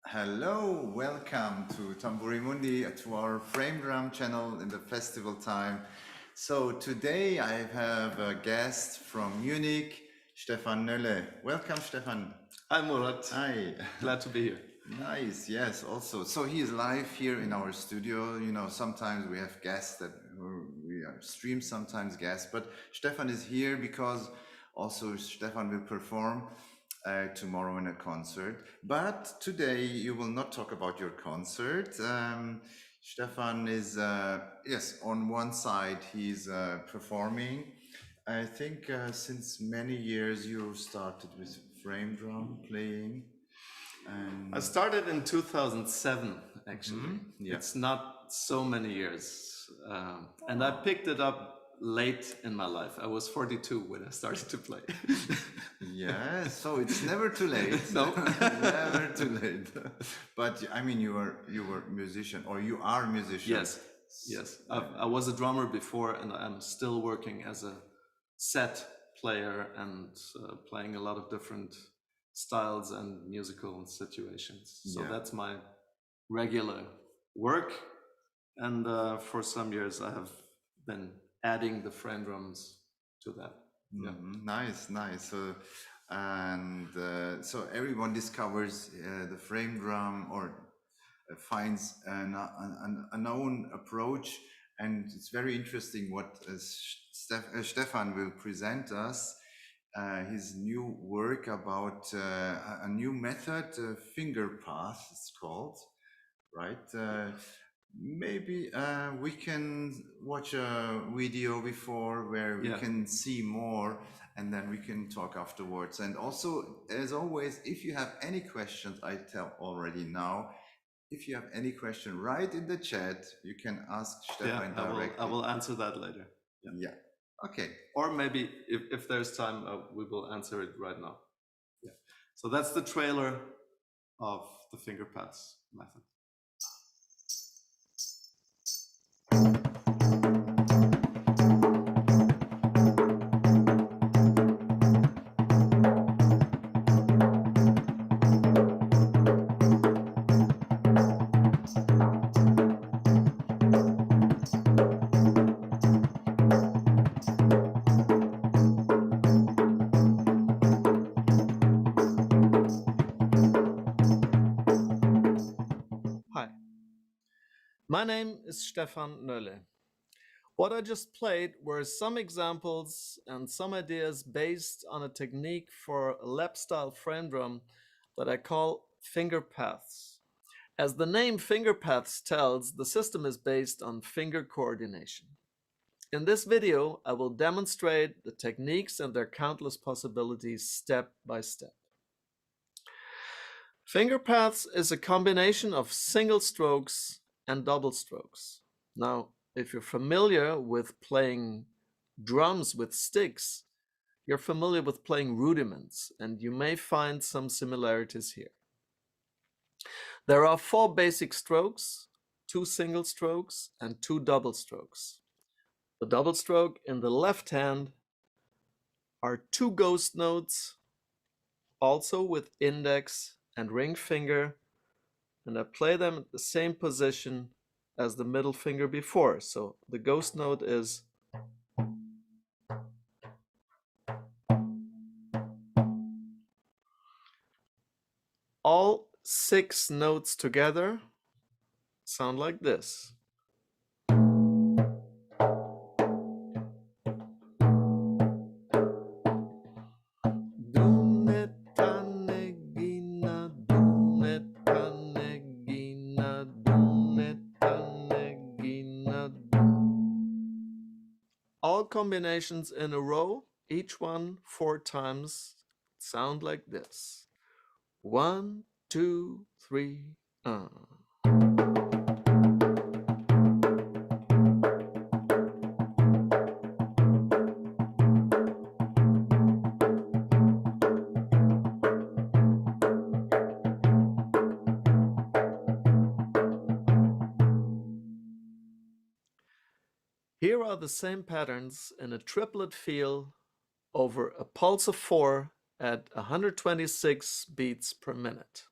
Hello, welcome to Tamburi Mundi, to our frame drum channel in the festival time. So today I have a guest from Munich, Stefan Nölle. Welcome, Stefan. Hi Murat, Hi. glad to be here. Nice, yes, also. So he is live here in our studio. You know, sometimes we have guests that we stream, sometimes guests, but Stefan is here because also Stefan will perform tomorrow in a concert. But today you will not talk about your concert. Stefan is, yes, on one side he's performing. I think since many years you started with frame drum playing. I And started in 2007, actually. yeah. It's not so many years. And I picked it up late in my life. I was 42 when I started to play. Yeah, so it's never too late. No. Never too late. But I mean, you were musician, or you are a musician. Yes. I was a drummer before, and I'm still working as a set player and playing a lot of different styles and musical situations. So Yeah. that's my regular work. And for some years, I have been adding the frame drums to that. Yeah. Nice, nice. So everyone discovers the frame drum or finds a known approach, and it's very interesting what Stefan will present us. His new work about a new method, finger path, it's called, right? Maybe we can watch a video before where we Yeah. can see more, and then we can talk afterwards. And also, as always, if you have any questions, I tell already now, if you have any question, write in the chat. You can ask Stefan directly. I will answer that later. Yeah. Okay. Or maybe if there's time, we will answer it right now. Yeah. So that's the trailer of the finger paths method. Hi, my name is Stefan Nölle. What I just played were some examples and some ideas based on a technique for a lap style frame drum that I call finger paths. As the name finger paths tells, the system is based on finger coordination. In this video, I will demonstrate the techniques and their countless possibilities step by step. Finger paths is a combination of single strokes and double strokes. Now, if you're familiar with playing drums with sticks, you're familiar with playing rudiments, and you may find some similarities here. There are 4 basic strokes, 2 single strokes, and 2 double strokes. The double stroke in the left hand are 2 ghost notes, also with index and ring finger, and I play them at the same position as the middle finger before. So the ghost note is all 6 notes together sound like this. All combinations in a row, each one 4 times, sound like this. 1, 2, 3. Here are the same patterns in a triplet feel over a pulse of 4 at 126 beats per minute.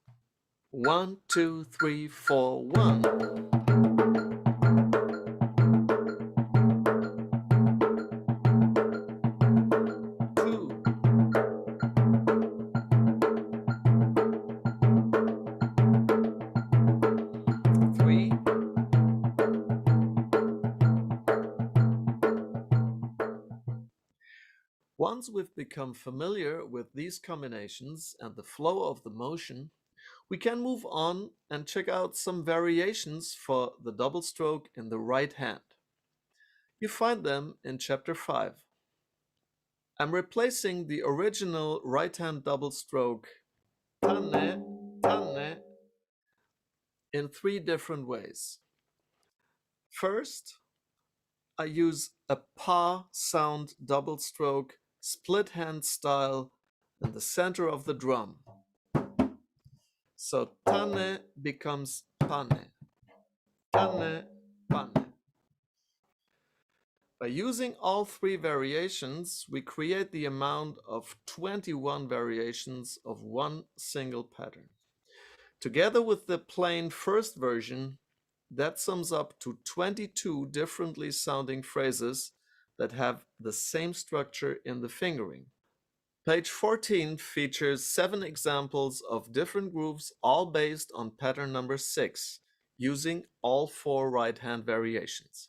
1, 2, 3, 4, 1. 2. 3. Once we've become familiar with these combinations and the flow of the motion, we can move on and check out some variations for the double stroke in the right hand. You find them in chapter 5. I'm replacing the original right hand double stroke tanne, tanne in 3 different ways. First, I use a pa sound double stroke split hand style in the center of the drum. So tanne becomes pane, tanne, pane. By using all 3 variations, we create the amount of 21 variations of one single pattern. Together with the plain first version, that sums up to 22 differently sounding phrases that have the same structure in the fingering. Page 14 features 7 examples of different grooves, all based on pattern number 6, using all 4 right hand variations.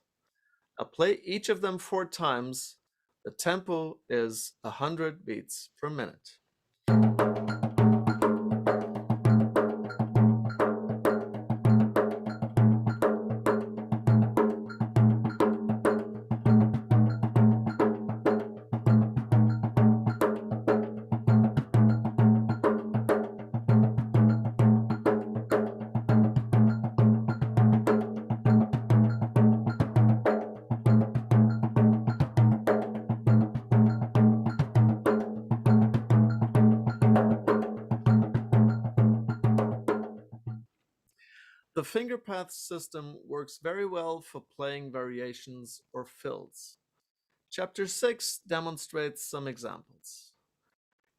I'll play each of them 4 times. The tempo is 100 beats per minute. The fingerpath system works very well for playing variations or fills. Chapter 6 demonstrates some examples.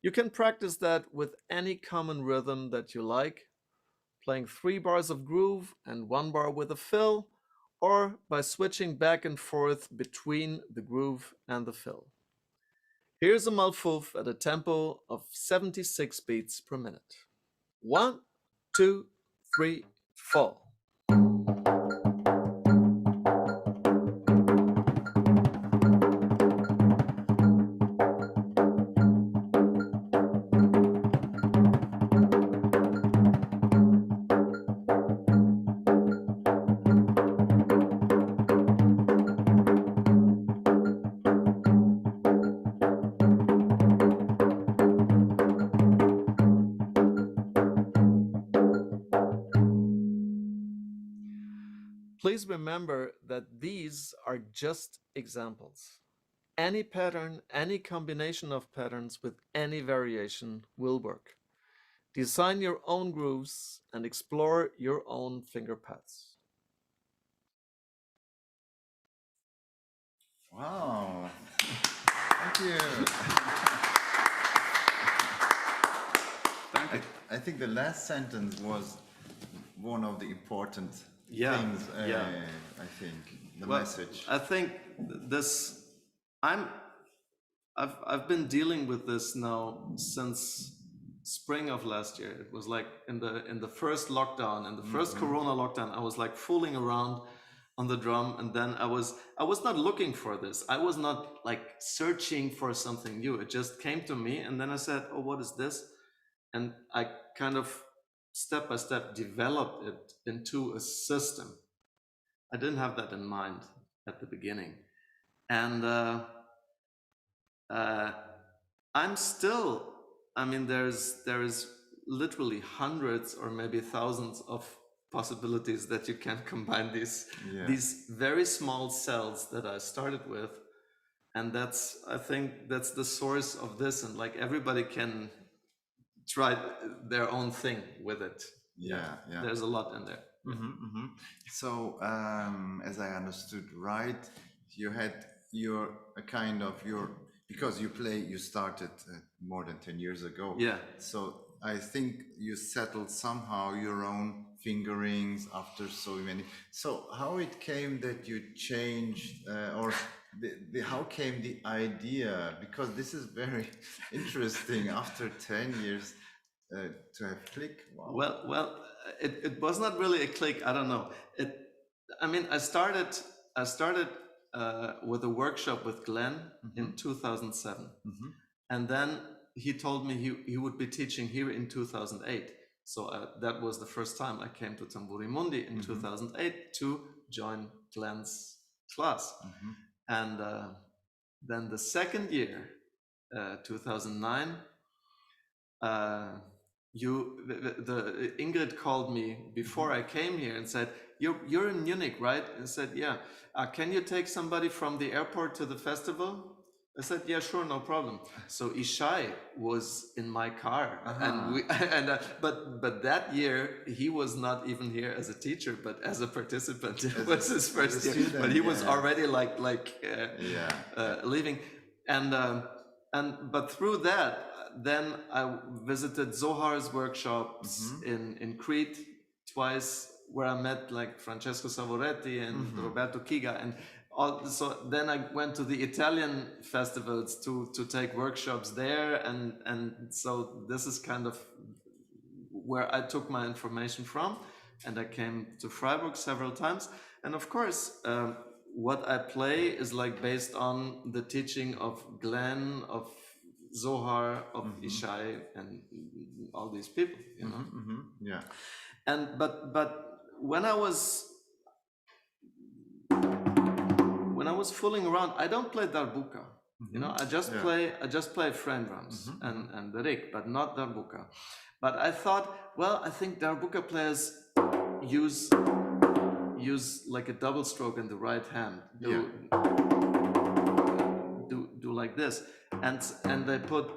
You can practice that with any common rhythm that you like, playing 3 bars of groove and 1 bar with a fill, or by switching back and forth between the groove and the fill. Here's a malfouf at a tempo of 76 beats per minute. 1, 2, 3, 4. Please remember that these are just examples. Any pattern, any combination of patterns with any variation will work. Design your own grooves and explore your own finger paths. Wow. Thank you. Thank you. I think the last sentence was one of the important Yeah, things, yeah. I think, the Well, message. I think this. I've been dealing with this now since spring of last year. It was like in the first lockdown, in the first Corona lockdown, I was like fooling around on the drum, and then I was not looking for this. I was not like searching for something new. It just came to me, and then I said, "Oh, what is this?" And I kind of step by step developed it into a system. I didn't have that in mind at the beginning, and I'm still. I mean, there is literally hundreds or maybe thousands of possibilities that you can combine Yeah. these very small cells that I started with, and I think that's the source of this, and like everybody can try their own thing with it. Yeah, yeah. There's a lot in there. So, as I understood right, you had your a kind of your because you started more than 10 years ago. Yeah. So I think you settled somehow your own fingerings after so many. So how it came that you changed, or how came the idea? Because this is very interesting after 10 years to have click. Wow. Well, it was not really a click. I don't know. I mean, I started with a workshop with Glenn in 2007, and then he told me he would be teaching here in 2008. So that was the first time I came to Tamburi Mundi in 2008 to join Glenn's class. And then the second year, 2009, the Ingrid called me before I came here and said, you're in Munich, right? And I said, yeah. Can you take somebody from the airport to the festival? I said, yeah, sure, no problem. So Ishai was in my car, but that year he was not even here as a teacher, but as a participant. It was his first year, student, but he was already leaving, but through that, then I visited Zohar's workshops in Crete twice, where I met like Francesco Savoretti and Roberto Chiga, and so then I went to the Italian festivals to take workshops there, and so this is kind of where I took my information from, and I came to Freiburg several times, and of course what I play is like based on the teaching of Glenn, of Zohar, of Ishai, and all these people, you know. Yeah. And but when I was fooling around, I don't play darbuka. You know, I just play friend drums and the rig, but not darbuka. But I thought, well, I think darbuka players use like a double stroke in the right hand. Do like this, and they put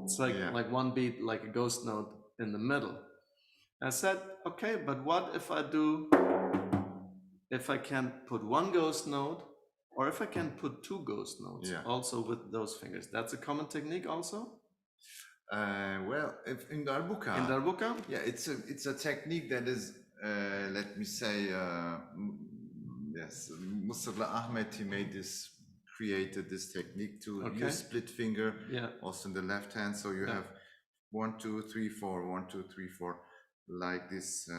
it's like one beat, like a ghost note in the middle. I said, okay, but what if I can put one ghost note, or if I can put two ghost notes also with those fingers? That's a common technique also. Well, if in darbuka, yeah, it's a technique that is, let me say, yes, Mustafa Ahmed, he created this technique to use split finger, also in the left hand. So you have 1, 2, 3, 4, 1, 2, 3, 4, like this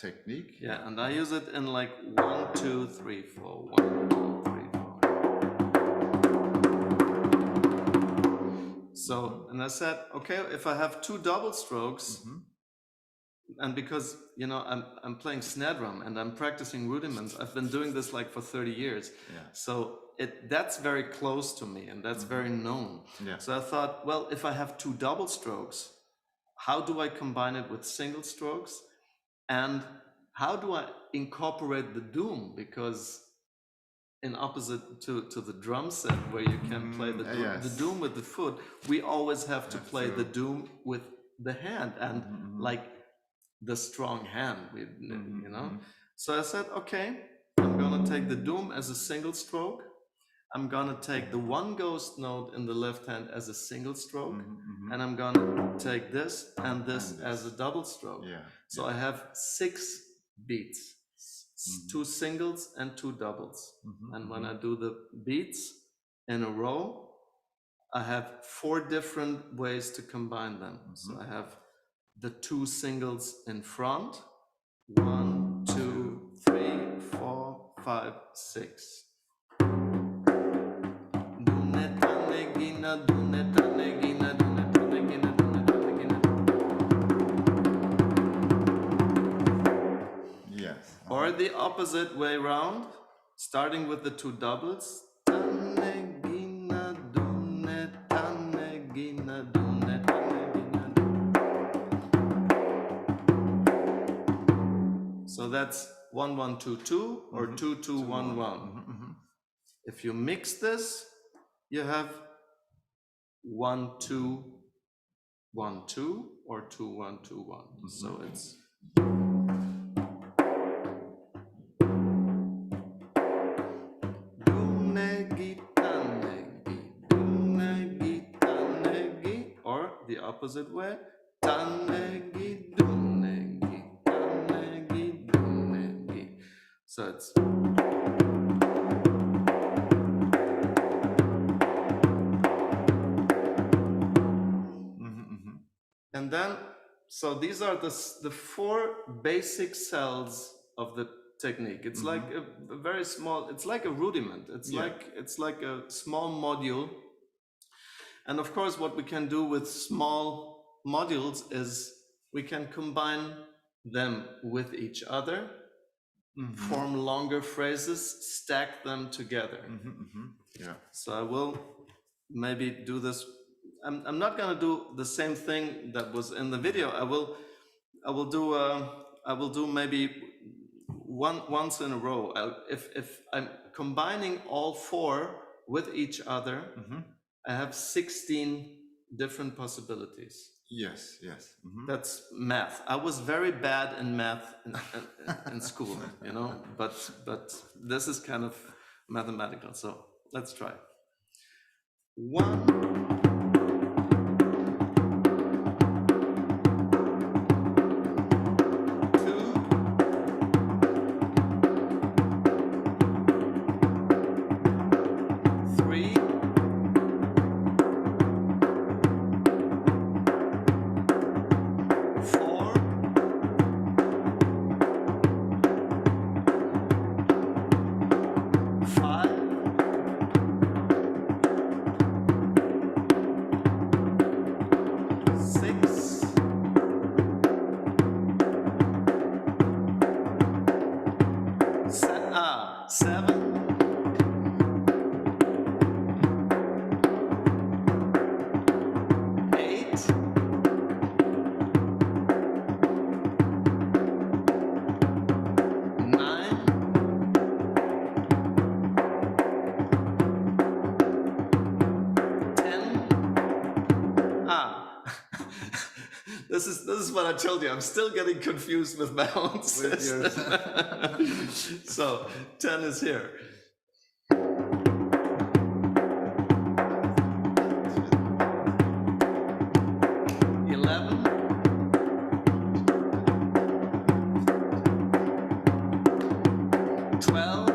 technique. Yeah, and I use it in like 1, 2, 3, 4, 1, 2, 3, 4. So, and I said, okay, if I have two double strokes, and because, you know, I'm playing snare drum and I'm practicing rudiments, I've been doing this like for 30 years. So that's very close to me, and that's very known. So I thought, well, if I have two double strokes, how do I combine it with single strokes? And how do I incorporate the doom? Because in opposite to the drum set, where you can play the doom with the foot, we always have to play the doom with the hand, and like the strong hand, you know. So I said, okay, I'm gonna take the doom as a single stroke. I'm gonna take the one ghost note in the left hand as a single stroke, and I'm gonna take this and this as a double stroke. So I have 6 beats, 2 singles and 2 doubles. And when I do the beats in a row, I have 4 different ways to combine them. So I have the 2 singles in front, 1, 2, 3, 4, 5, 6. Yes. Or the opposite way round, starting with the 2 doubles. So that's 1, 1, 2, 2, or 2, 2, 1, 1. If you mix this, you have 1, 2, 1, 2, or 2, 1, 2, 1. So it's opposite way. Tanegi, dunegi, tanegi, dunegi. So it's and then, so these are the four basic cells of the technique. It's like a very small, it's like a rudiment. It's like a small module. And of course, what we can do with small modules is we can combine them with each other, form longer phrases, stack them together. Yeah. So I will maybe do this. I'm not gonna do the same thing that was in the video. I will do maybe once in a row. If I'm combining all four with each other, I have 16 different possibilities. Yes. That's math. I was very bad in math in school, you know, but this is kind of mathematical. So let's try. 1. This is what I told you. I'm still getting confused with my own system. So 10 is here. 11. 12.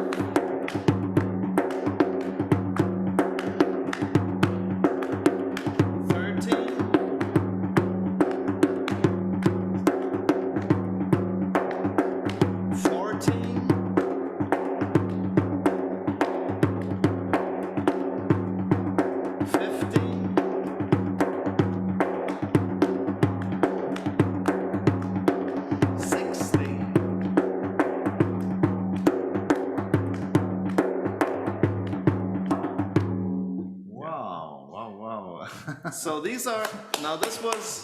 'Wow. So these are, now this was,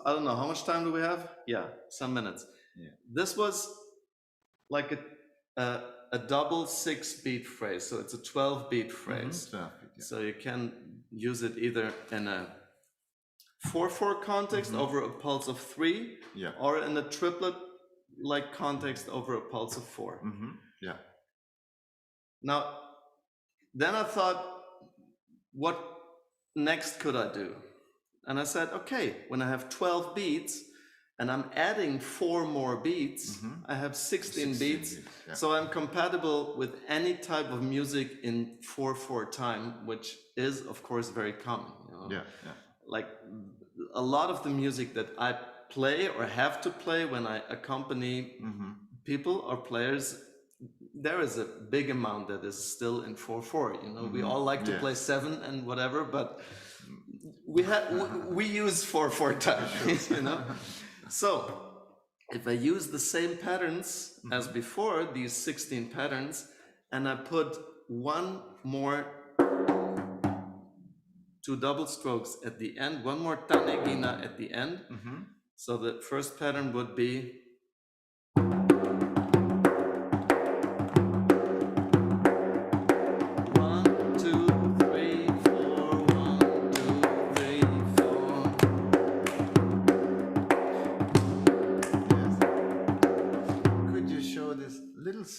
I don't know, how much time do we have? Yeah, some minutes. Yeah. This was like a double 6-beat phrase. So it's a 12-beat phrase. 12 beat, yeah. So you can use it either in a 4/4 context over a pulse of 3, or in a triplet like context over a pulse of 4. Yeah. Now, then I thought, what next could I do? And I said, okay, when I have 12 beats and I'm adding 4 more beats, I have 16 beats. Yeah. So I'm compatible with any type of music in 4/4 time, which is, of course, very common. You know? Yeah. Like a lot of the music that I play or have to play when I accompany people or players, there is a big amount that is still in 4/4. You know, we all like to play 7 and whatever, but we use 4/4 time. You know, so if I use the same patterns as before, these 16 patterns, and I put one more 2 double strokes at the end, one more tanegina at the end. So the first pattern would be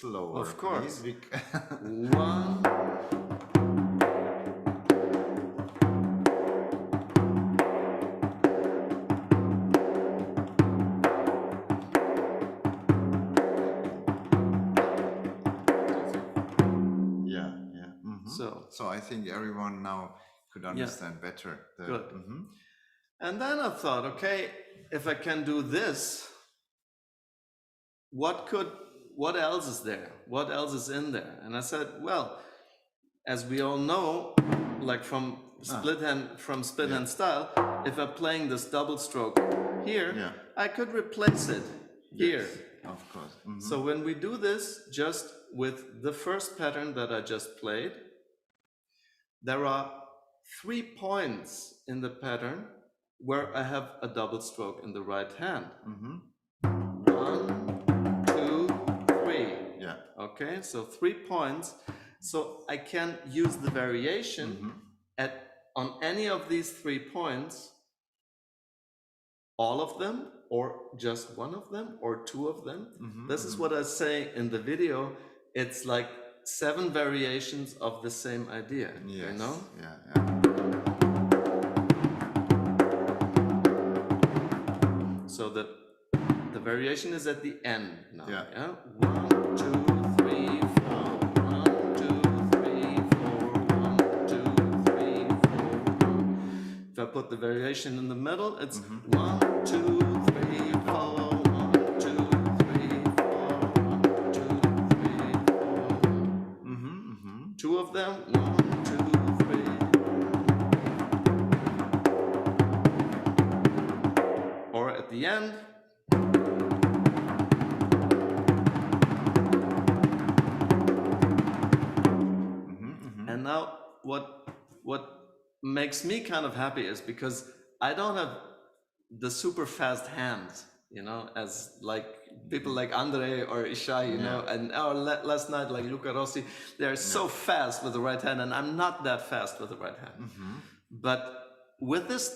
slower. Of course. 1. So I think everyone now could understand better. good. And then I thought, okay, if I can do this, what else is there? What else is in there? And I said, well, as we all know, like from split hand style, if I'm playing this double stroke here, I could replace it here. Of course. So when we do this just with the first pattern that I just played, there are 3 points in the pattern where I have a double stroke in the right hand. 1, 2, 3. Yeah. Okay, so 3 points. So I can use the variation on any of these 3 points, all of them, or just one of them, or 2 of them. This is what I say in the video. It's like 7 variations of the same idea. Yes. You know? Yeah. So the variation is at the end now. Yeah. 1, 2, 3, 4. 1, 2, 3, 4. 1, 2, 3, 4. If I put the variation in the middle, it's 1, 2, 3, 4. 1, 2, 3, 4. 1, 2, 3, 4. 2 of them. 1, 2, 3. Or at the end. And now what makes me kind of happy is because I don't have the super fast hands, you know, as like people like Andre or Ishai, you know, and last night like Luca Rossi, they're so fast with the right hand, and I'm not that fast with the right hand. But with this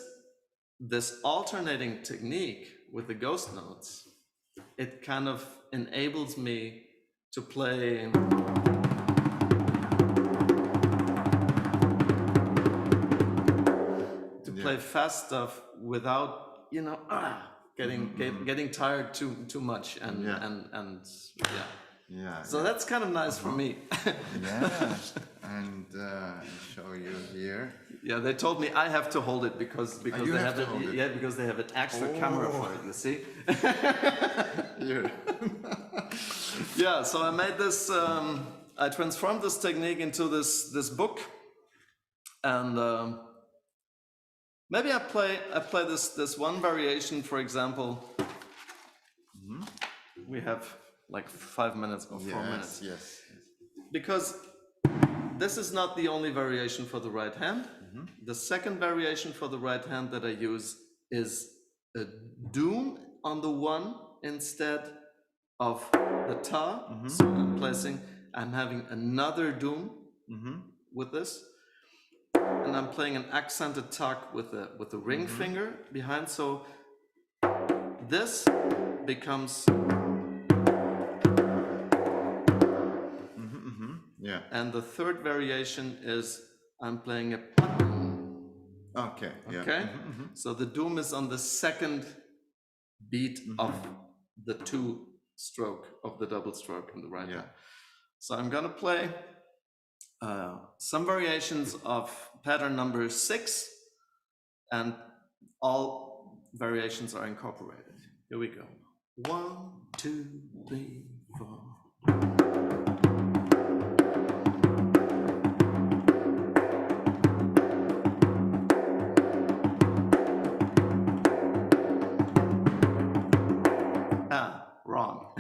alternating technique with the ghost notes, it kind of enables me to play fast stuff without, you know, getting tired too much and Yeah. So that's kind of nice for me. Yeah. And show you here. Yeah, they told me I have to hold it because they have it. Yeah, because they have an extra camera for it. You see. Here. Yeah. So I made this. I transformed this technique into this book, and maybe I play this one variation. For example, we have like 5 minutes or 4 minutes. Yes. Because this is not the only variation for the right hand. The second variation for the right hand that I use is a doom on the 1 instead of the ta. So I'm having another doom with this, and I'm playing an accented tuck with the ring finger behind. So this becomes. Yeah. And the third variation is I'm playing a pattern. Okay. Yeah. Okay. So the doom is on the second beat of the 2 stroke of the double stroke in the right hand. So I'm gonna play some variations of pattern number 6, and all variations are incorporated. Here we go. 1, 2, 3, 4. Wrong.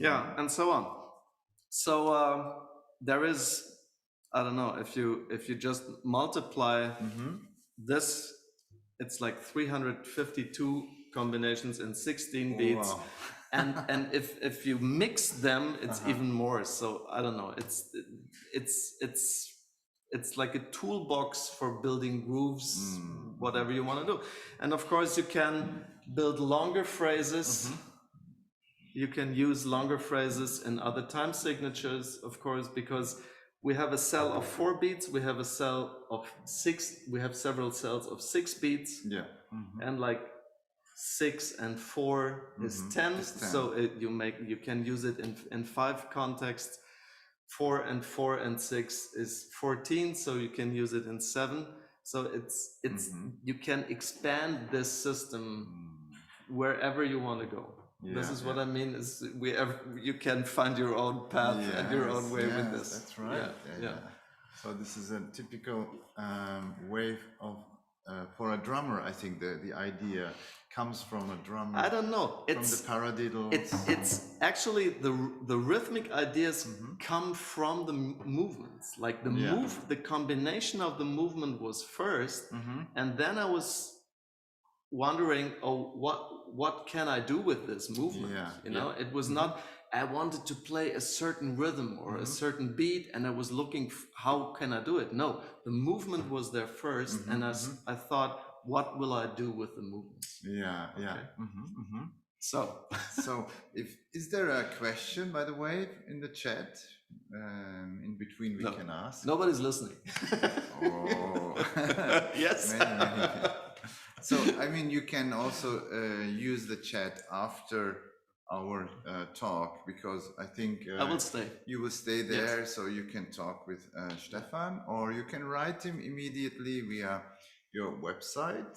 Yeah, and so on. So there is, I don't know, if you just multiply this, it's like 352 combinations in 16 beats. Wow. And if you mix them, it's even more. So I don't know. It's like a toolbox for building grooves, whatever you want to do. And of course, you can build longer phrases. You can use longer phrases in other time signatures, of course, because we have a cell of 4 beats, we have a cell of 6, we have several cells of 6 beats, Yeah. and like 6 and 4 is 10. Is 10. So you can use it in 5 contexts. 4 and 6 is 14, so you can use it in 7. So it's you can expand this system wherever you want to go. This is what I mean, is you can find your own path and your own way with this. That's right. Yeah. So this is a typical way of for a drummer. I think the idea comes from a drummer. I don't know. From the paradiddles. It's actually the rhythmic ideas come from the movements. Like the combination of the movement was first, and then I was wondering, what can I do with this movement? It was not, I wanted to play a certain rhythm or a certain beat, and I was looking how can I do it. No, the movement was there first, and I thought, what will I do with the movements? So is there a question, by the way, in the chat? In between we can ask. Nobody's listening. Oh. Yes. Many. So, I mean, you can also use the chat after our talk, because I think I will stay. You will stay there, so you can talk with Stefan, or you can write him immediately via your website.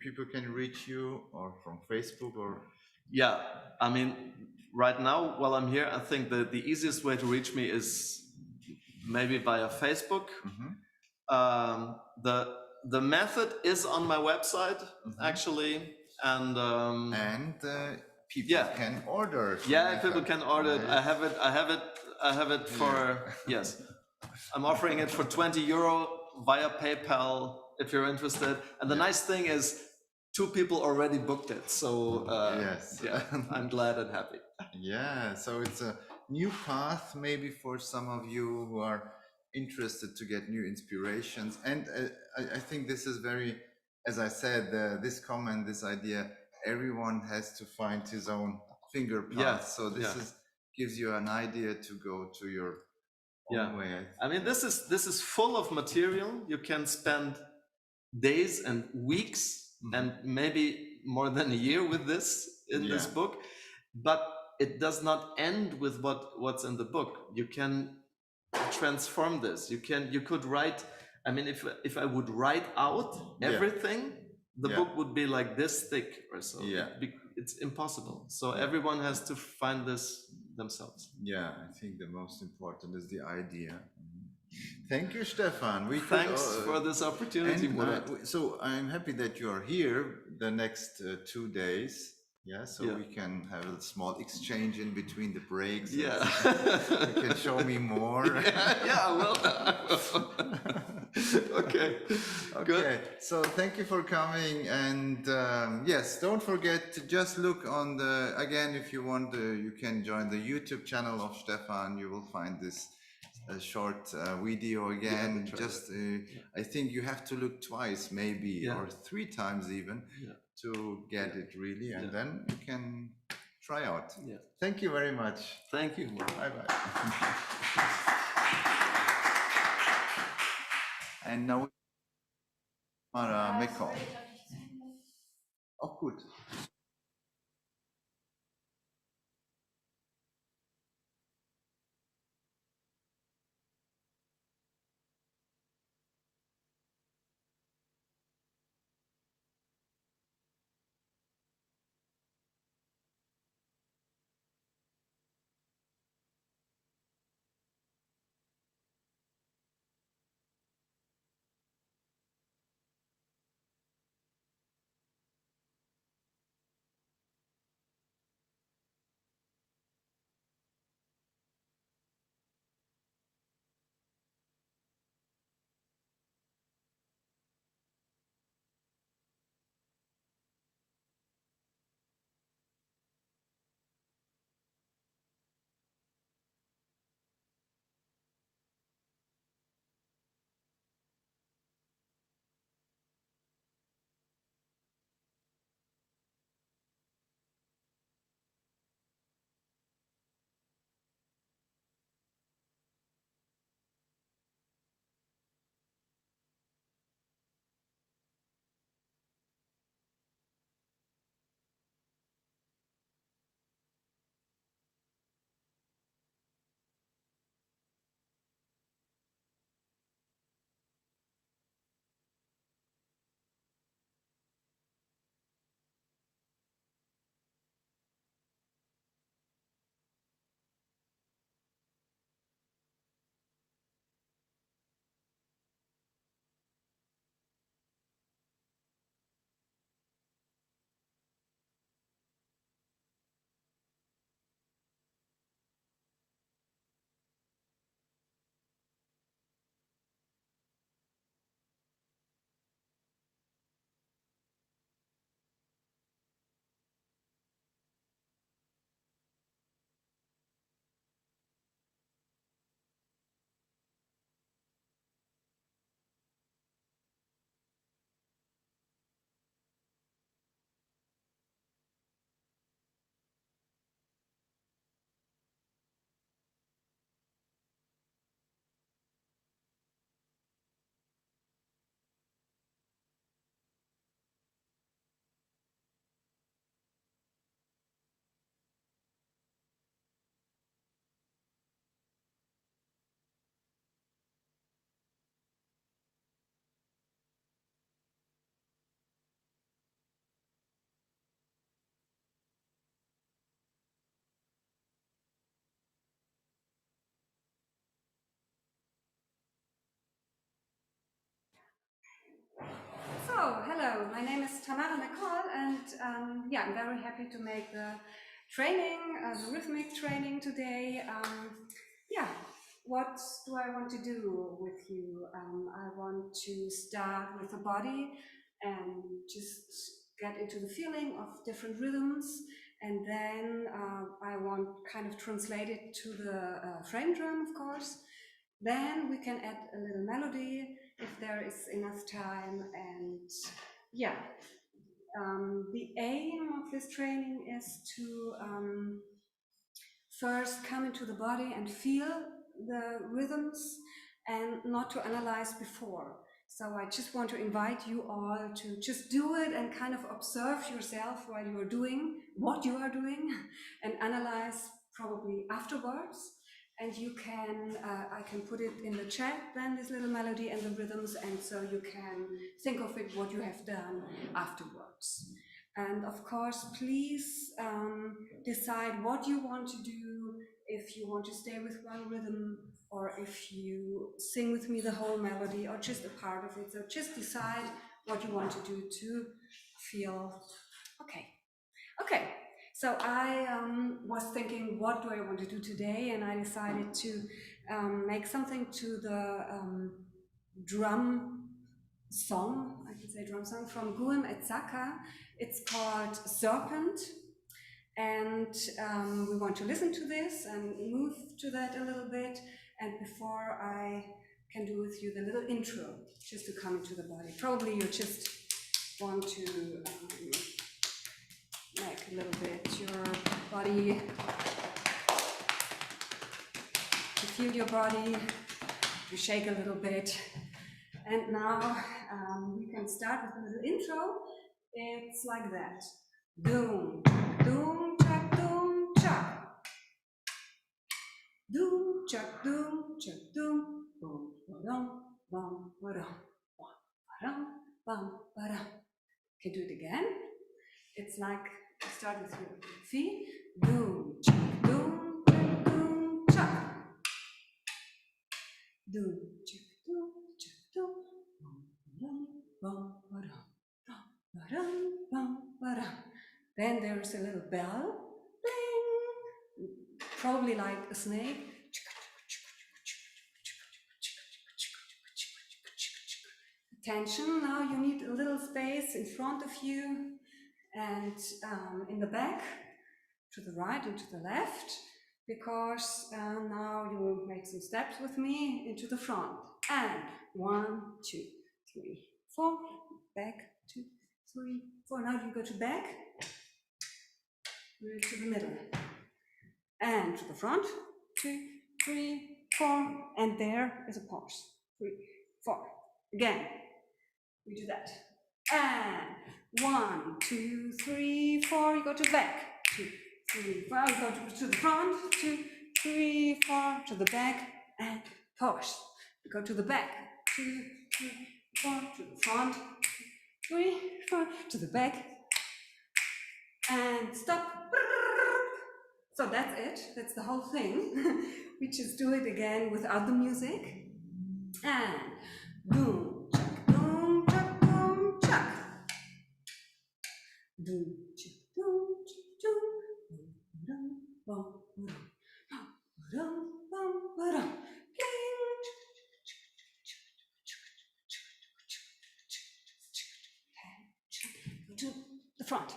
People can reach you, or from Facebook, or I mean, right now while I'm here, I think the easiest way to reach me is maybe via Facebook. The method is on my website, actually, and people can order. People can order it. I have it for yes. I'm offering it for €20 via PayPal if you're interested. And the nice thing is, 2 people already booked it, so I'm glad and happy. So it's a new path maybe for some of you who are interested to get new inspirations. And I think this is very, as I said, this comment, this idea, everyone has to find his own finger path. So this gives you an idea to go to your own way. I mean, this is full of material. You can spend days and weeks and maybe more than a year with this in this book, but it does not end with what's in the book. You can transform this. You could write, I mean, if I would write out everything, the book would be like this thick or so. It's impossible. So everyone has to find this themselves. I think the most important is the idea. Thank you, Stefan. Thanks for this opportunity. So I'm happy that you are here the next 2 days. We can have a small exchange in between the breaks. You can show me more. Well. Okay. Good. So thank you for coming, and don't forget to just look on again, if you want, you can join the YouTube channel of Stefan. You will find this short video again. I think you have to look twice, maybe, or 3 times even, to get it really, and then you can try out. Thank you very much. Thank you. Bye-bye. And now Mekong. Oh, gut. Hello, my name is Tamara McCall, and yeah, I'm very happy to make the training, the rhythmic training today. Yeah, what do I want to do with you? I want to start with the body and just get into the feeling of different rhythms, and then I want kind of translate it to the frame drum, of course. Then we can add a little melody if there is enough time, and yeah. The aim of this training is to first come into the body and feel the rhythms and not to analyze before. So I just want to invite you all to just do it and kind of observe yourself while you are doing what you are doing and analyze probably afterwards. And you can, I can put it in the chat then, this little melody and the rhythms, and so you can think of it, what you have done afterwards. And of course, please decide what you want to do, if you want to stay with one rhythm, or if you sing with me the whole melody, or just a part of it. So just decide what you want to do to feel okay. Okay. So I was thinking, what do I want to do today? And I decided to make something to the drum song, I can say drum song, from Guim et Zaka. It's called Serpent. And we want to listen to this and move to that a little bit. And before I can do with you the little intro, just to come into the body. Probably you just want to make a little bit your body, you feel your body, you shake a little bit. And now we can start with a little intro. It's like that. Doom, doom, chuck, doom, chuck. Doom, chuck, doom, boom, ba-dum, bum, ba-dum, ba-dum, bum, ba-dum. Can you do it again? It's like, start with your feet. Doom, chuck, doom, chuck. Doom, chuck, doom, bum, bum, ba-dum, ba-dum, bum, ba-dum. Then there's a little bell, bling, probably like a snake. Attention, now you need a little space in front of you and in the back, to the right and to the left, because now you will make some steps with me into the front. And 1, 2, 3, 4, back, 2, 3, 4. Now you go to back, to the middle, and to the front, 2, 3, 4, and there is a pause. 3, 4. Again, we do that. And 1, 2, 3, 4. You go to back. 2, 3, 4. You go to the front. 2, 3, 4. To the back and pause. You go to the back. 2, 3, 4. To the front. 3, 4. To the back and stop. So that's it. That's the whole thing. We just do it again without the music. And boom, chuck, boom, chuck, boom, chuck. Boom, chuck, boom, chuck, boom, boom, boom, boom, boom, to the front,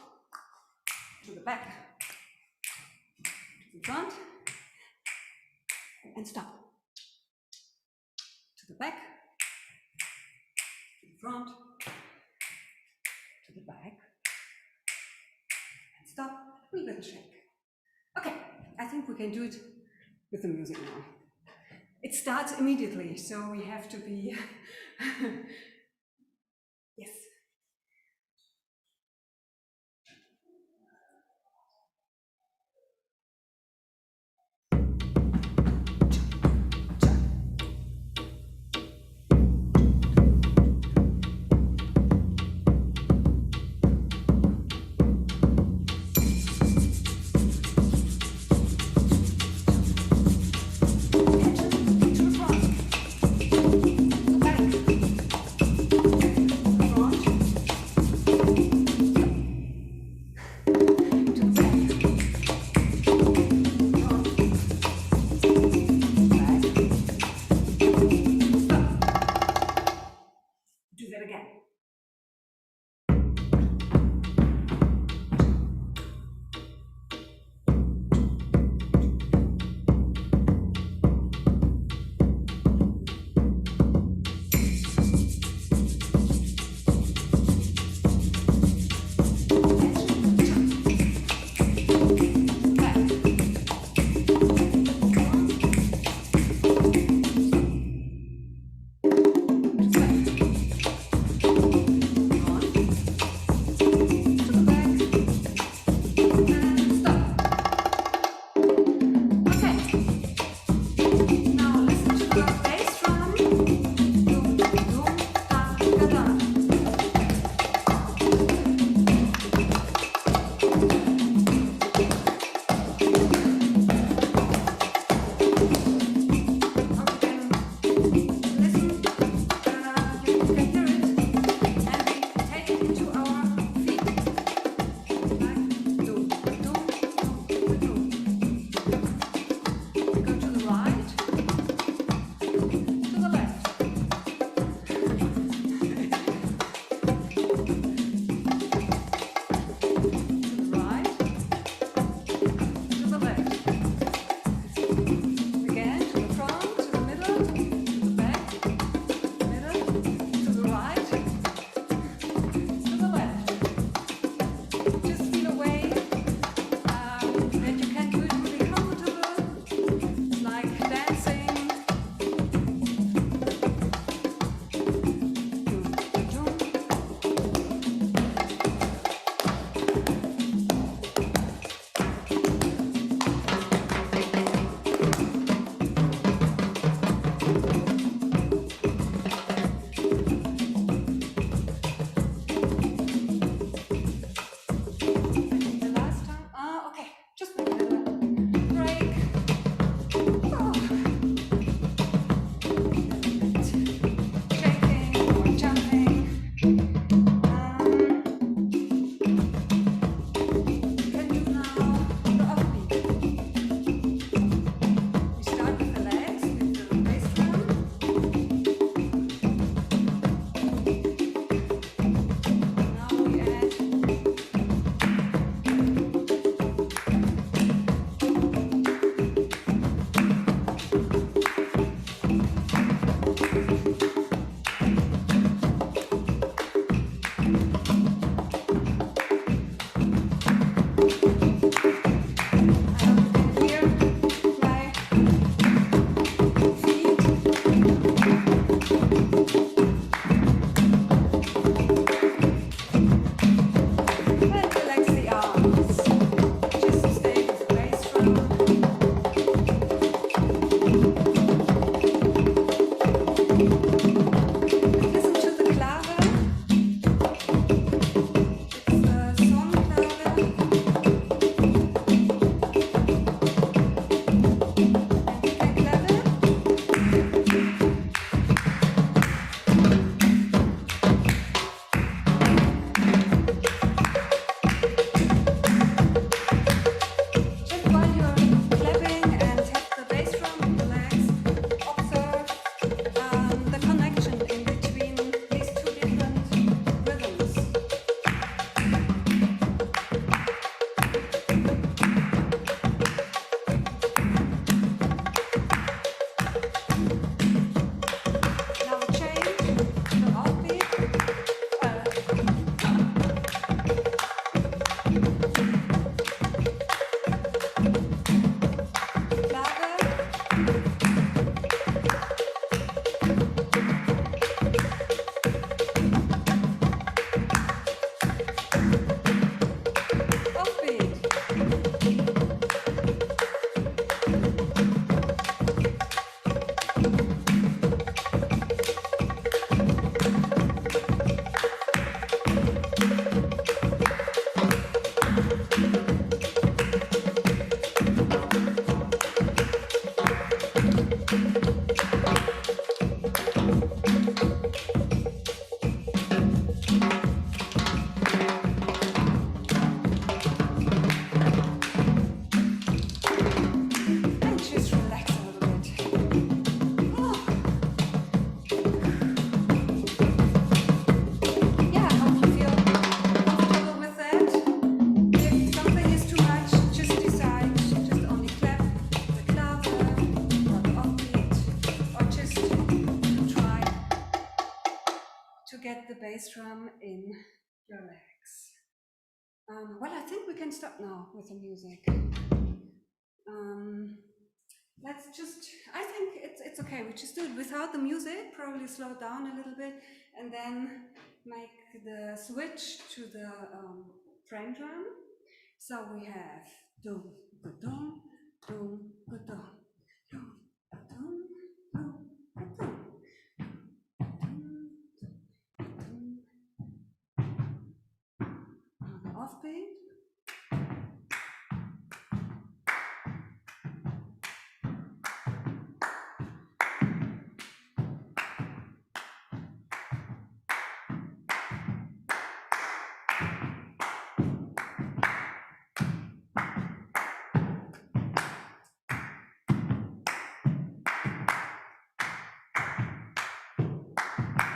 to the back, to the front, and stop. To the back, to the front, to the back, and stop. A little shake. Okay, I think we can do it with the music now. It starts immediately, so we have to be yes. Into the front, back, get the bass drum in your legs. Well, I think we can stop now with the music. Let's just, I think it's okay. We just do it without the music, probably slow down a little bit, and then make the switch to the frame drum. So we have dum, ba-dum, dum, ba-dum, dum, ba-dum, dum, ba-dum, dum, ba-dum. Offbeat.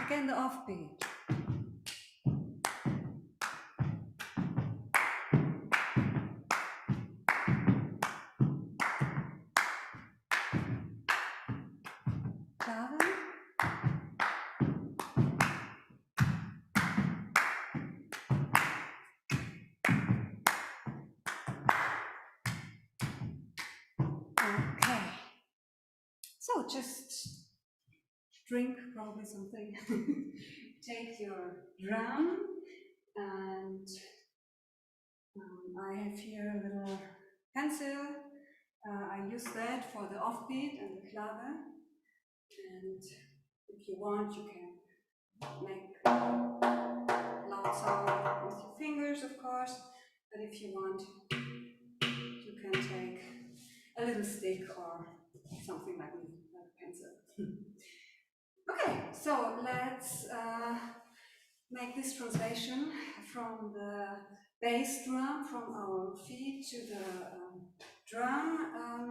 Again, the offbeat. Clave. Okay. So just drink probably something. Take your drum, and I have here a little pencil. I use that for the offbeat and the clave. And if you want, you can make loud sound with your fingers, of course. But if you want, you can take a little stick or something like a pencil. Okay, so let's make this translation from the bass drum, from our feet to the drum.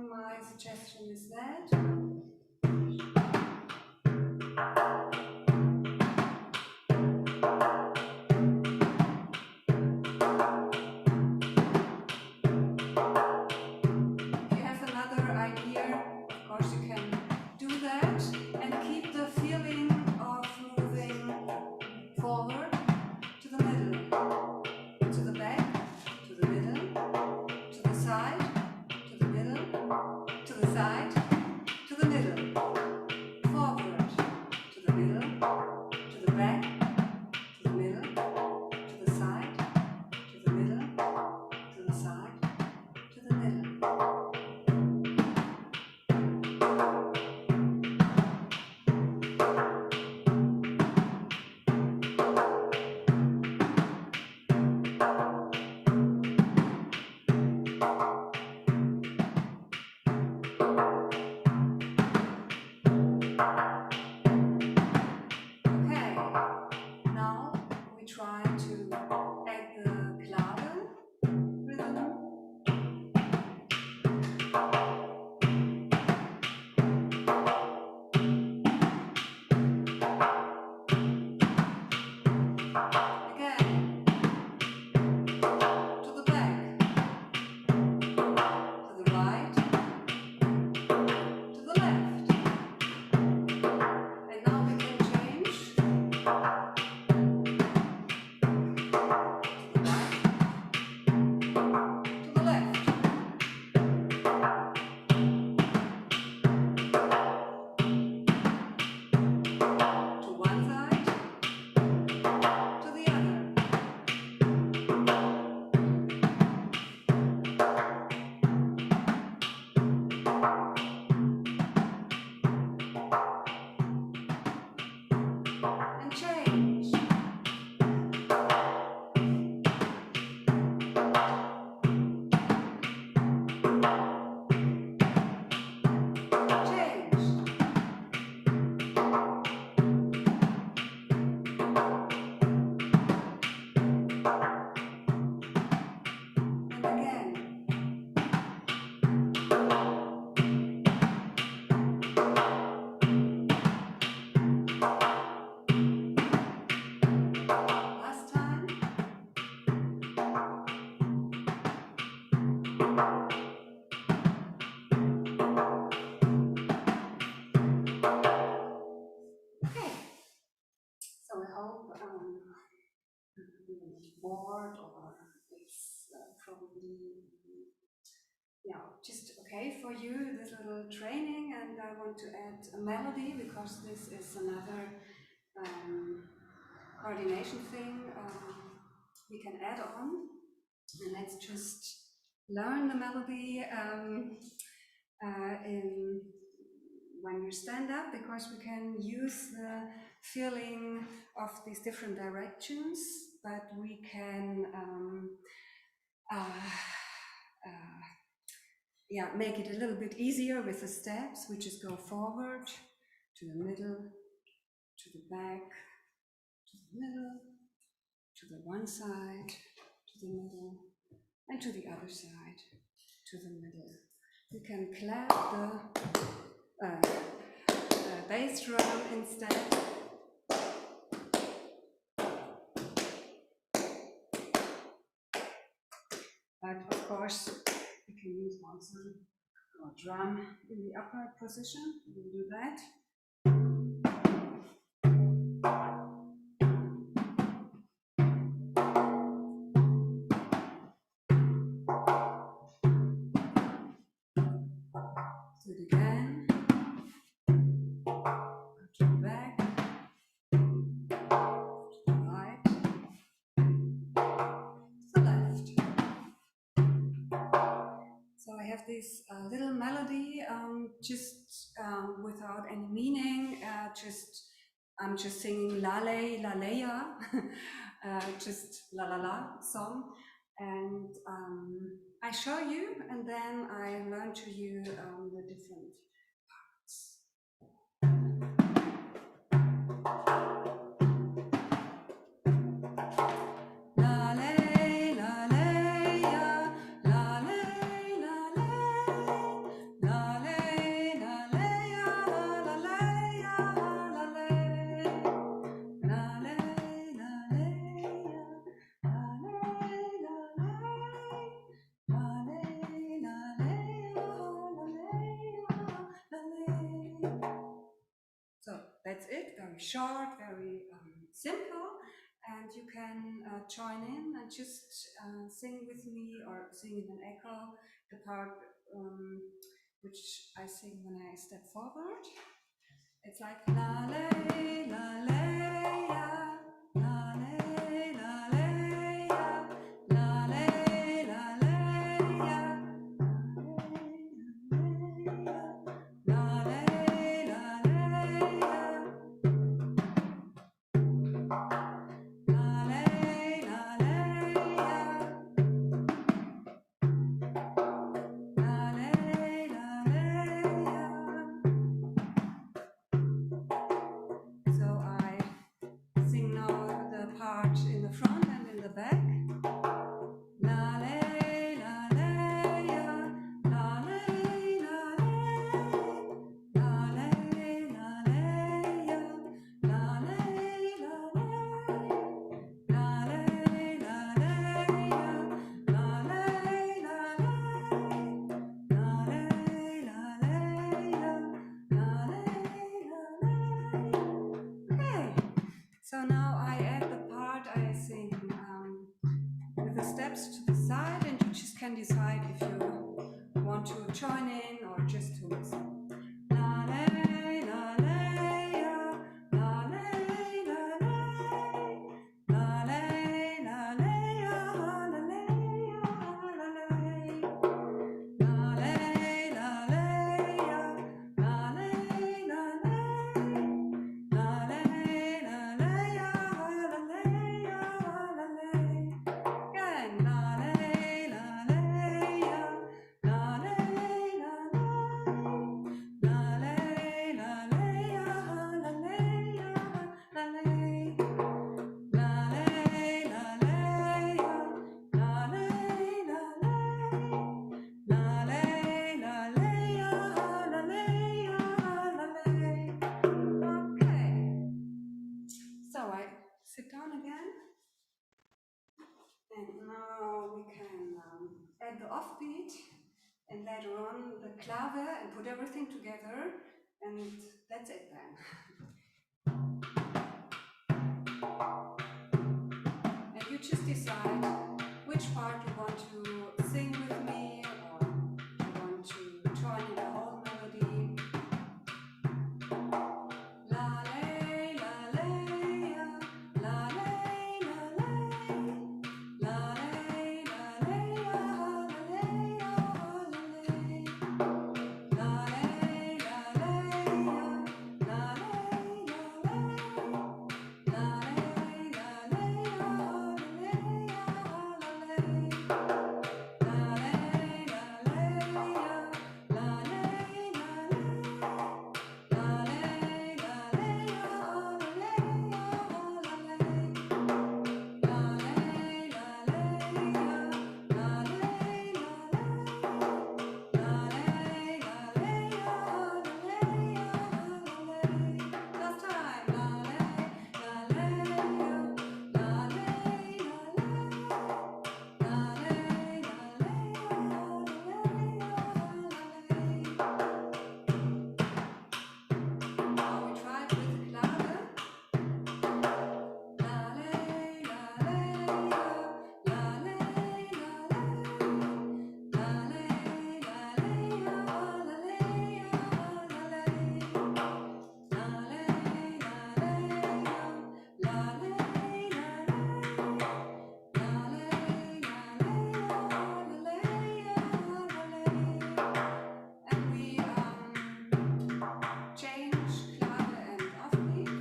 My suggestion is that. If you have another idea, of course you can do that, and keep the feeling of moving forward to the middle, to the back, to the middle, to the side, to the middle, to the side, to the bored or it's probably just okay for you, this little training, and I want to add a melody because this is another coordination thing we can add on. And let's just learn the melody when you stand up, because we can use the feeling of these different directions, but we can make it a little bit easier with the steps. We just go forward, to the middle, to the back, to the middle, to the one side, to the middle, and to the other side, to the middle. We can clap the bass drum instead. But of course, we can use also our drum in the upright position. We'll do that. Do it again. To the back, to the right, to the left. So I have this little melody, just without any meaning. I'm just singing la le la leya, just la la la song, and I show you, and then I learn to you the different parts. La le la leya, la le la le, la le la leya, la leya, la le, la le la leya, la le la le, la le la leya, la leya, la le. So that's it, very short, very simple, and you can join in and just sing with me or sing in an echo, the part which I sing when I step forward. It's like la le la le ya, la le la le ya, la le la le ya, la le la le ya. So I sing now the part in the front and in the back. La le la le ya, la le la le, la le la le ya, la le la le, la le la le ya, la le la le, la le la le ya, la le la le. Okay, so now I add the part I sing with the steps to the side, and you just can decide if you want to join in or just to listen. La le la le ya, la le la le, la le la le ya, la le ya, la le, la le la le ya, la le la le, la le la le ya, la le ya, la le. Again, la le la le ya, la le la le, la le la le ya, la le ya, la le, la le la le ya, la le la le, la le la le ya, la le ya, la le. Okay, so I sit down again. And now we can add the offbeat, and later on the clave, and put everything together, and that's it then. And you just decide which part you want to sing with me, or you want to join in the whole melody. La lay, la lay, la lay, la lay, la lay, la lay, la lay, la lay, la lay, la Last time. Now we try it with Klage. And we change Klage and Aufblick.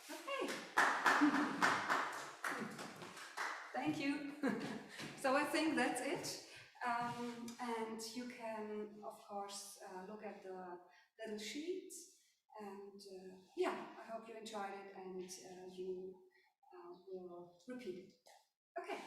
Okay. Thank you. So I think that's it. And you can, of course, look at the little sheets. And yeah, I hope you enjoyed it and you will repeat it. Okay.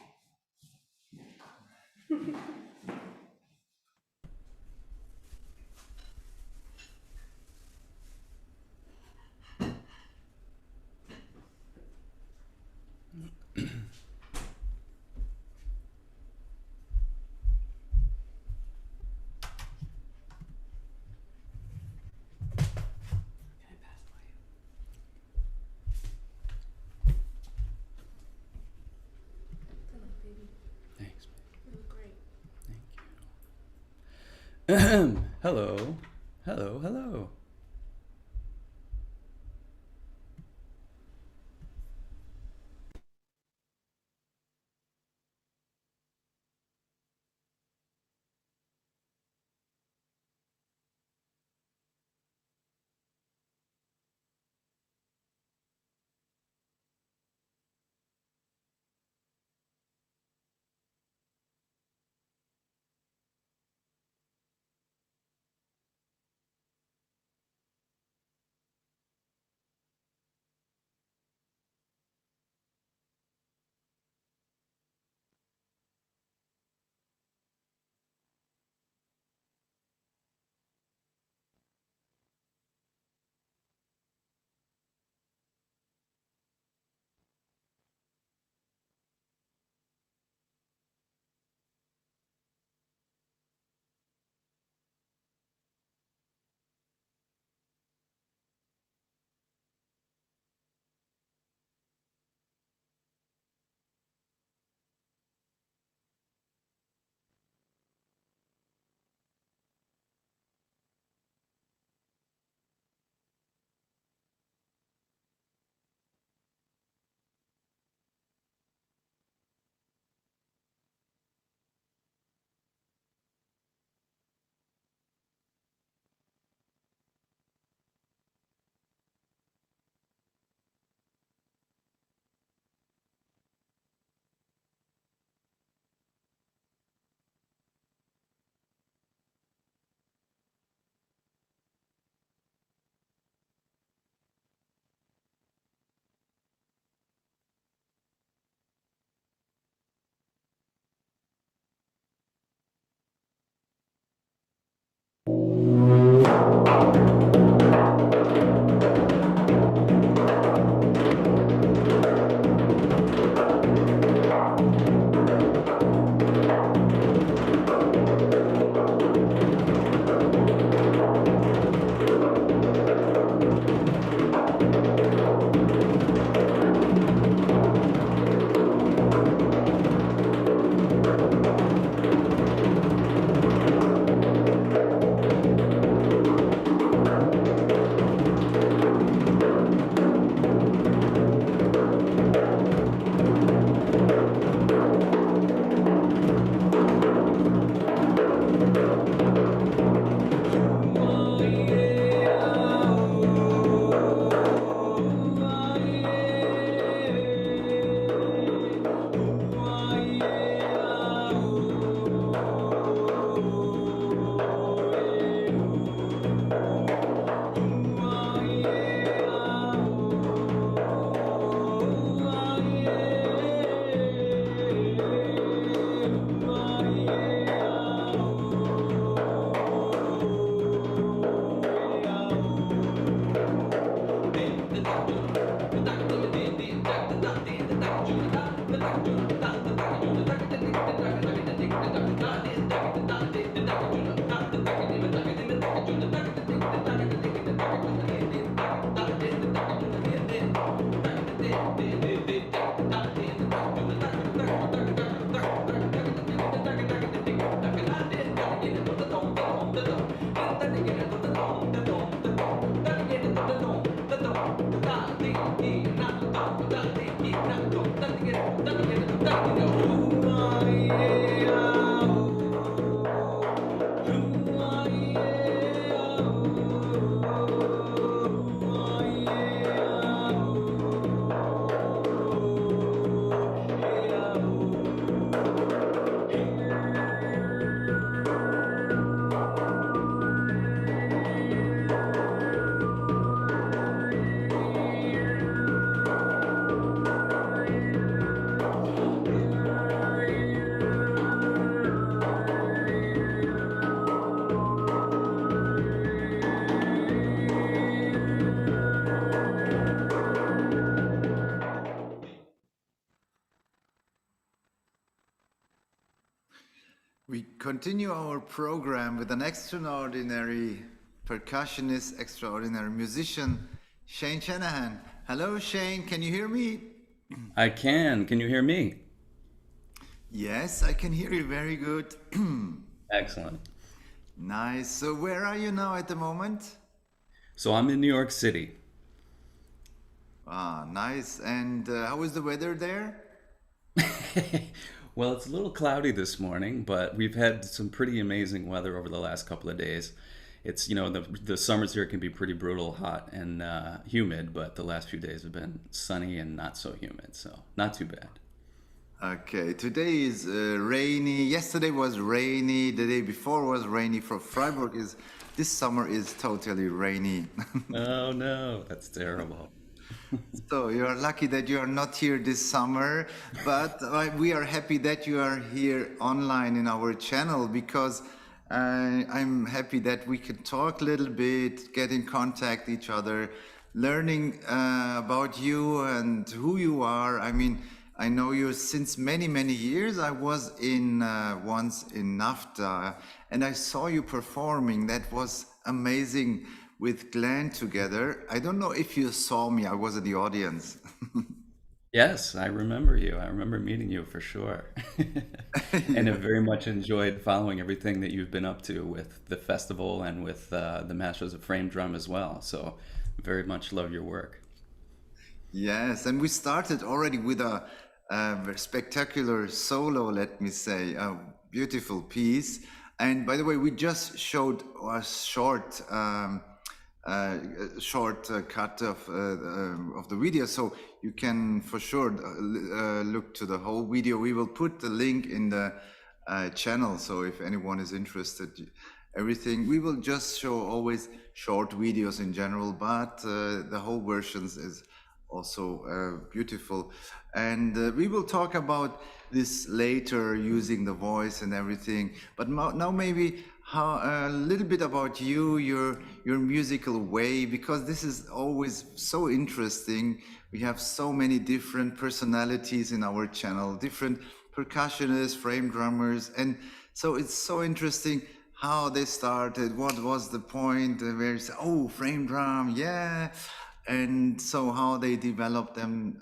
Thanks. You look great. Thank you. Hello. Hello, hello. We continue our program with an extraordinary percussionist, extraordinary musician, Shane Shanahan. Hello, Shane. Can you hear me? I can. Can you hear me? Yes, I can hear you very good. Excellent. Nice. So, where are you now at the moment? So I'm in New York City. Ah, nice. And how is the weather there? Well, it's a little cloudy this morning, but we've had some pretty amazing weather over the last couple of days. It's, the summers here can be pretty brutal, hot and humid, but the last few days have been sunny and not so humid, so not too bad. Okay, today is rainy. Yesterday was rainy. The day before was rainy. For Freiburg, is this summer is totally rainy. Oh no, that's terrible. So you are lucky that you are not here this summer, but we are happy that you are here online in our channel because I'm happy that we can talk a little bit, get in contact each other, learning about you and who you are. I mean, I know you since many, many years. I was in once in NAFTA and I saw you performing. That was amazing with Glenn together. I don't know if you saw me. I was in the audience. Yes, I remember you. I remember meeting you for sure. And have very much enjoyed following everything that you've been up to with the festival and with the Masters of Frame Drum as well. So very much love your work. Yes, and we started already with a very spectacular solo, let me say, a beautiful piece. And by the way, we just showed a short cut of the video, so you can for sure look to the whole video. We will put the link in the channel, so if anyone is interested, everything we will just show always short videos in general, but the whole versions is also beautiful, and we will talk about this later using the voice and everything. But now maybe how a little bit about you, your musical way, because this is always so interesting. We have so many different personalities in our channel, different percussionists, frame drummers, and so it's so interesting how they started, what was the point, where you say, oh, frame drum, yeah, and so how they developed them,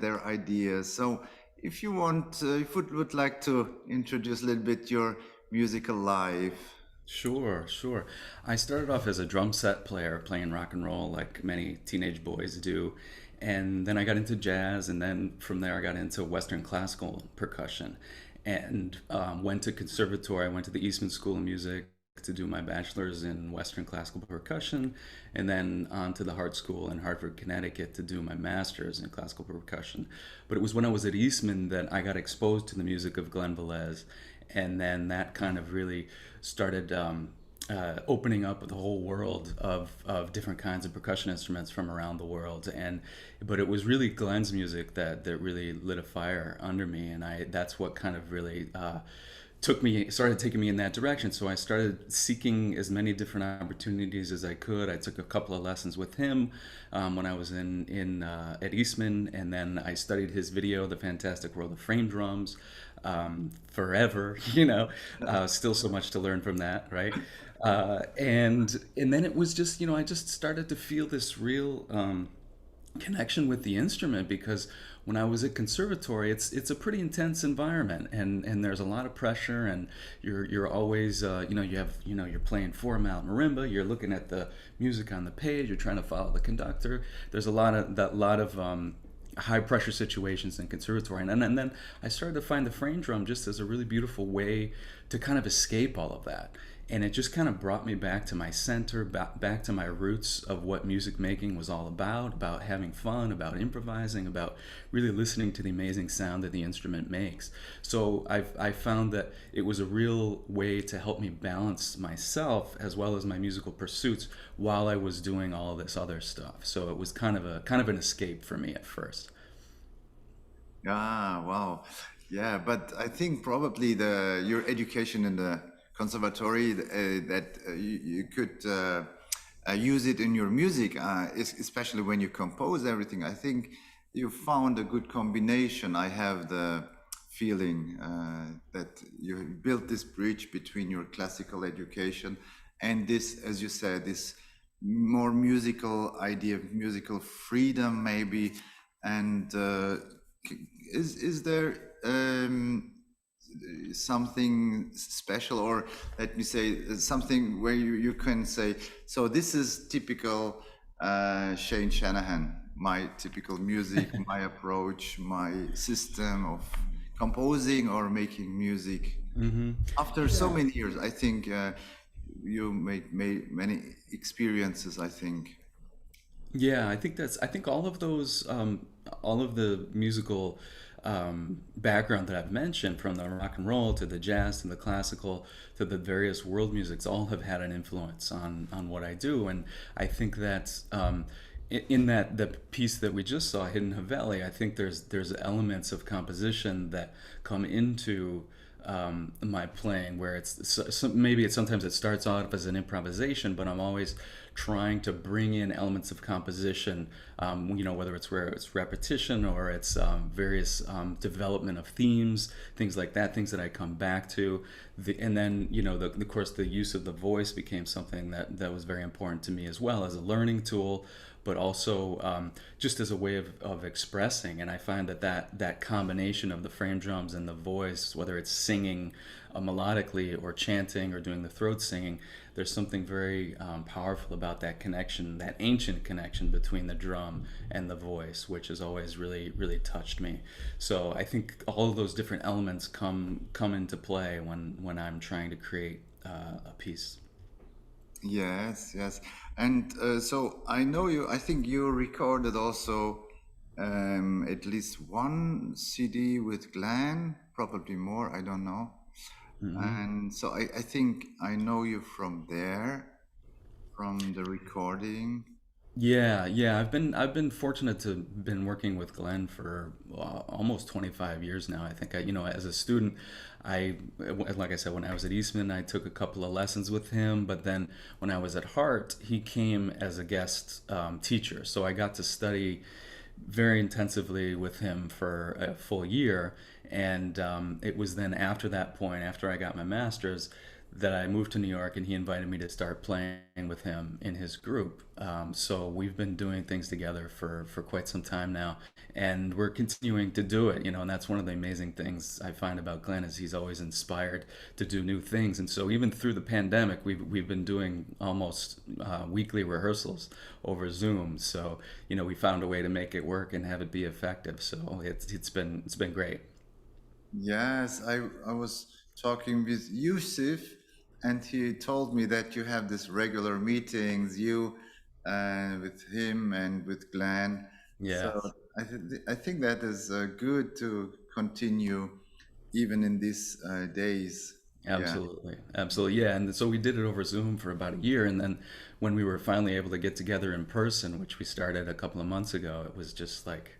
their ideas. So if you want, if you would like to introduce a little bit your musical life. Sure, sure. I started off as a drum set player playing rock and roll like many teenage boys do. And then I got into jazz, and then from there I got into Western classical percussion and went to conservatory. I went to the Eastman School of Music to do my bachelor's in Western classical percussion, and then on to the Hart School in Hartford, Connecticut to do my master's in classical percussion. But it was when I was at Eastman that I got exposed to the music of Glenn Velez, and then that kind of really started opening up the whole world of different kinds of percussion instruments from around the world. But it was really Glenn's music that really lit a fire under me, and that's what kind of really started taking me in that direction. So I started seeking as many different opportunities as I could. I took a couple of lessons with him when I was at Eastman, and then I studied his video, The Fantastic World of Frame Drums, forever. Still so much to learn from that, right? And then it was just, I just started to feel this real connection with the instrument, because when I was at conservatory, it's a pretty intense environment, and there's a lot of pressure, and you're always you have you're playing four mouth marimba, you're looking at the music on the page, you're trying to follow the conductor. There's a lot of high pressure situations in conservatory, and then I started to find the frame drum just as a really beautiful way to kind of escape all of that, and it just kind of brought me back to my center, back to my roots of what music making was all about having fun, about improvising, about really listening to the amazing sound that the instrument makes. So I found that it was a real way to help me balance myself as well as my musical pursuits while I was doing all this other stuff. So it was kind of an escape for me at first. Ah, wow. Yeah, but I think probably the your education in the conservatory that you could use it in your music, especially when you compose everything. I think you found a good combination. I have the feeling that you built this bridge between your classical education and this, as you said, this more musical idea of musical freedom, maybe. And is there something special, or let me say something where you can say, so this is typical Shane Shanahan, my typical music, my approach, my system of composing or making music. After so many years, I think you made many experiences, I think. Yeah, I think all of the musical background that I've mentioned, from the rock and roll to the jazz to the classical to the various world musics, all have had an influence on what I do. And I think that in that the piece that we just saw, Hidden Haveli, I think there's elements of composition that come into my playing, where maybe sometimes it starts off as an improvisation, but I'm always trying to bring in elements of composition, whether it's where it's repetition or it's various development of themes, things like that, things that I come back to. And then, of course, the use of the voice became something that was very important to me as well, as a learning tool, but also just as a way of expressing. And I find that combination of the frame drums and the voice, whether it's singing melodically or chanting or doing the throat singing, there's something very powerful about that connection, that ancient connection between the drum and the voice, which has always really, really touched me. So I think all of those different elements come into play when I'm trying to create a piece. Yes, yes. And so I know you, I think you recorded also at least one CD with Glenn, probably more, I don't know. And so I think I know you from there, from the recording. Yeah. I've been fortunate to been working with Glenn for almost 25 years now. I think as a student, like I said, when I was at Eastman, I took a couple of lessons with him. But then when I was at Hart, he came as a guest teacher, so I got to study very intensively with him for a full year. And it was then after that point, after I got my master's, that I moved to New York, and he invited me to start playing with him in his group. So we've been doing things together for quite some time now, and we're continuing to do it. And that's one of the amazing things I find about Glenn, is he's always inspired to do new things. And so even through the pandemic, we've been doing almost weekly rehearsals over Zoom. So we found a way to make it work and have it be effective. So it's been great. Yes, I was talking with Yusuf, and he told me that you have this regular meetings, you with him and with Glenn. So Yes. I think that is good to continue even in these days. Yeah. Absolutely. Absolutely. Yeah. And so we did it over Zoom for about a year. And then when we were finally able to get together in person, which we started a couple of months ago, it was just like,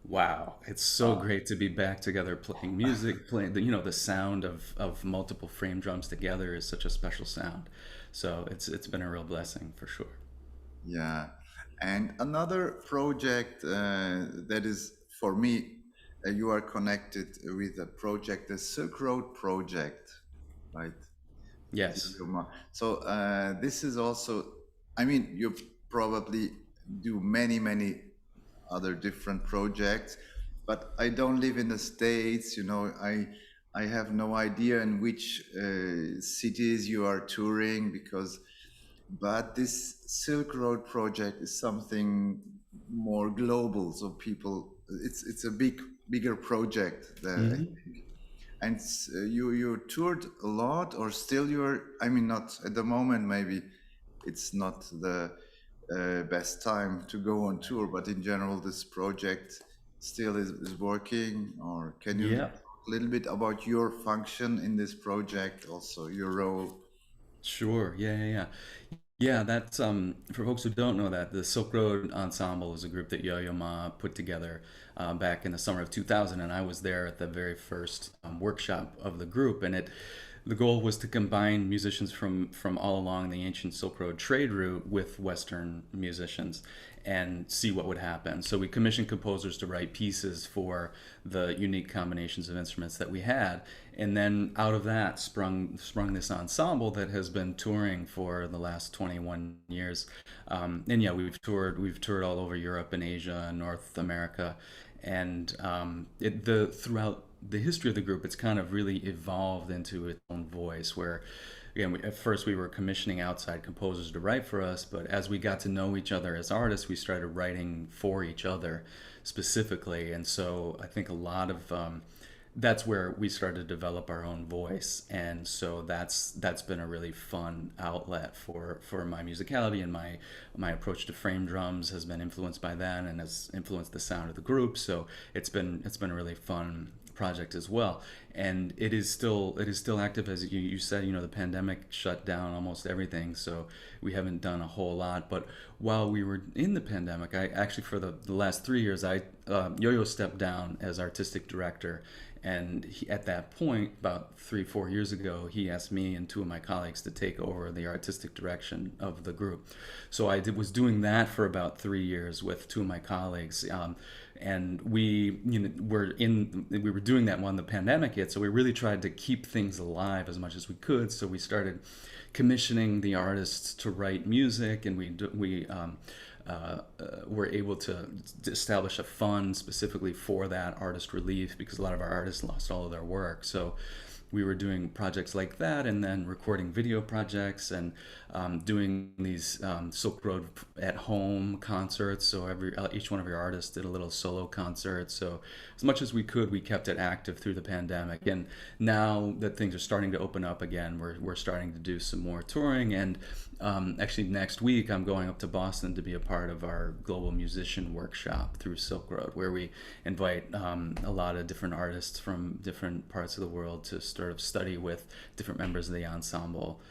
wow, it's so great to be back together playing music, playing the sound of multiple frame drums together is such a special sound. So it's been a real blessing for sure. Yeah. And another project that is for me, you are connected with a project, the Silk Road project, right? Yes. So this is also, I mean, you probably do many other different projects, but I don't live in the States. You know, I have no idea in which cities you are touring because, but this Silk Road project is something more global. So people, it's a bigger project. Hmm. And you toured a lot, or still you're? I mean, not at the moment. Maybe it's not the best time to go on tour, but in general, this project still is working. Or can you Yeah. talk a little bit about your function in this project, also your role? Sure. Yeah, yeah, yeah. Yeah, that's for folks who don't know that the Silk Road Ensemble is a group that Yo-Yo Ma put together back in the summer of 2000, and I was there at the very first workshop of the group, and the goal was to combine musicians from all along the ancient Silk Road trade route with Western musicians and see what would happen. So we commissioned composers to write pieces for the unique combinations of instruments that we had, and then out of that sprung this ensemble that has been touring for the last 21 years. And yeah, we've toured all over Europe and Asia and North America, and throughout the history of the group, it's kind of really evolved into its own voice. Where, again, at first we were commissioning outside composers to write for us, but as we got to know each other as artists, we started writing for each other specifically. And so I think a lot of that's where we started to develop our own voice, and so that's been a really fun outlet for my musicality, and my approach to frame drums has been influenced by that and has influenced the sound of the group. So it's been a really fun project as well, and it is still active. As you said, the pandemic shut down almost everything, so we haven't done a whole lot. But while we were in the pandemic, I actually, for the last 3 years, Yo-Yo stepped down as artistic director, and at that point, about 3-4 years ago, he asked me and two of my colleagues to take over the artistic direction of the group. So was doing that for about 3 years with two of my colleagues. And we were doing that when the pandemic hit, so we really tried to keep things alive as much as we could. So we started commissioning the artists to write music, and were able to establish a fund specifically for that artist relief, because a lot of our artists lost all of their work. So we were doing projects like that, and then recording video projects, and doing these Silk Road at home concerts. So each one of your artists did a little solo concert. So as much as we could, we kept it active through the pandemic. And now that things are starting to open up again, we're starting to do some more touring. And actually, next week I'm going up to Boston to be a part of our global musician workshop through Silk Road, where we invite a lot of different artists from different parts of the world to sort of study with different members of the ensemble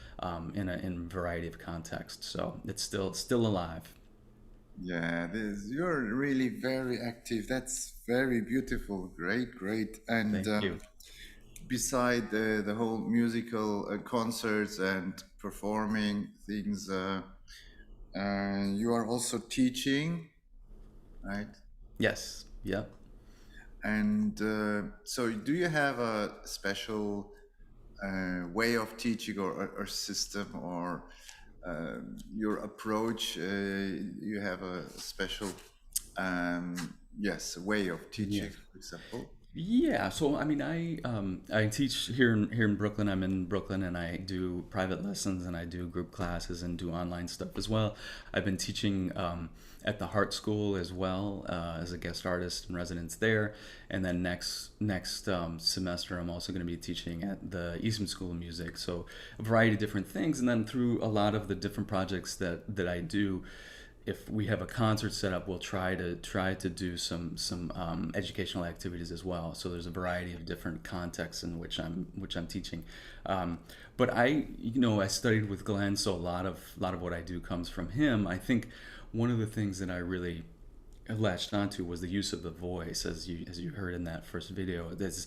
in a variety of contexts. So it's still alive. Yeah, you're really very active. That's very beautiful. Great, great. And Thank you. beside the whole musical concerts and performing things, you are also teaching, right? Yes. Yep. And so, do you have a special way of teaching, or system, or your approach? You have a special, yes, way of teaching, Yes. for example. Yeah, so I mean, I teach here in Brooklyn. I'm in Brooklyn, and I do private lessons, and I do group classes, and do online stuff as well. I've been teaching at the Hart School as well, as a guest artist in residence there, and then next semester I'm also going to be teaching at the Eastman School of Music. So a variety of different things, and then through a lot of the different projects that I do, if we have a concert set up, we'll try to do some educational activities as well. So there's a variety of different contexts in which I'm teaching. But I studied with Glenn, so a lot of what I do comes from him. I think one of the things that I really latched onto was the use of the voice, as you heard in that first video. That's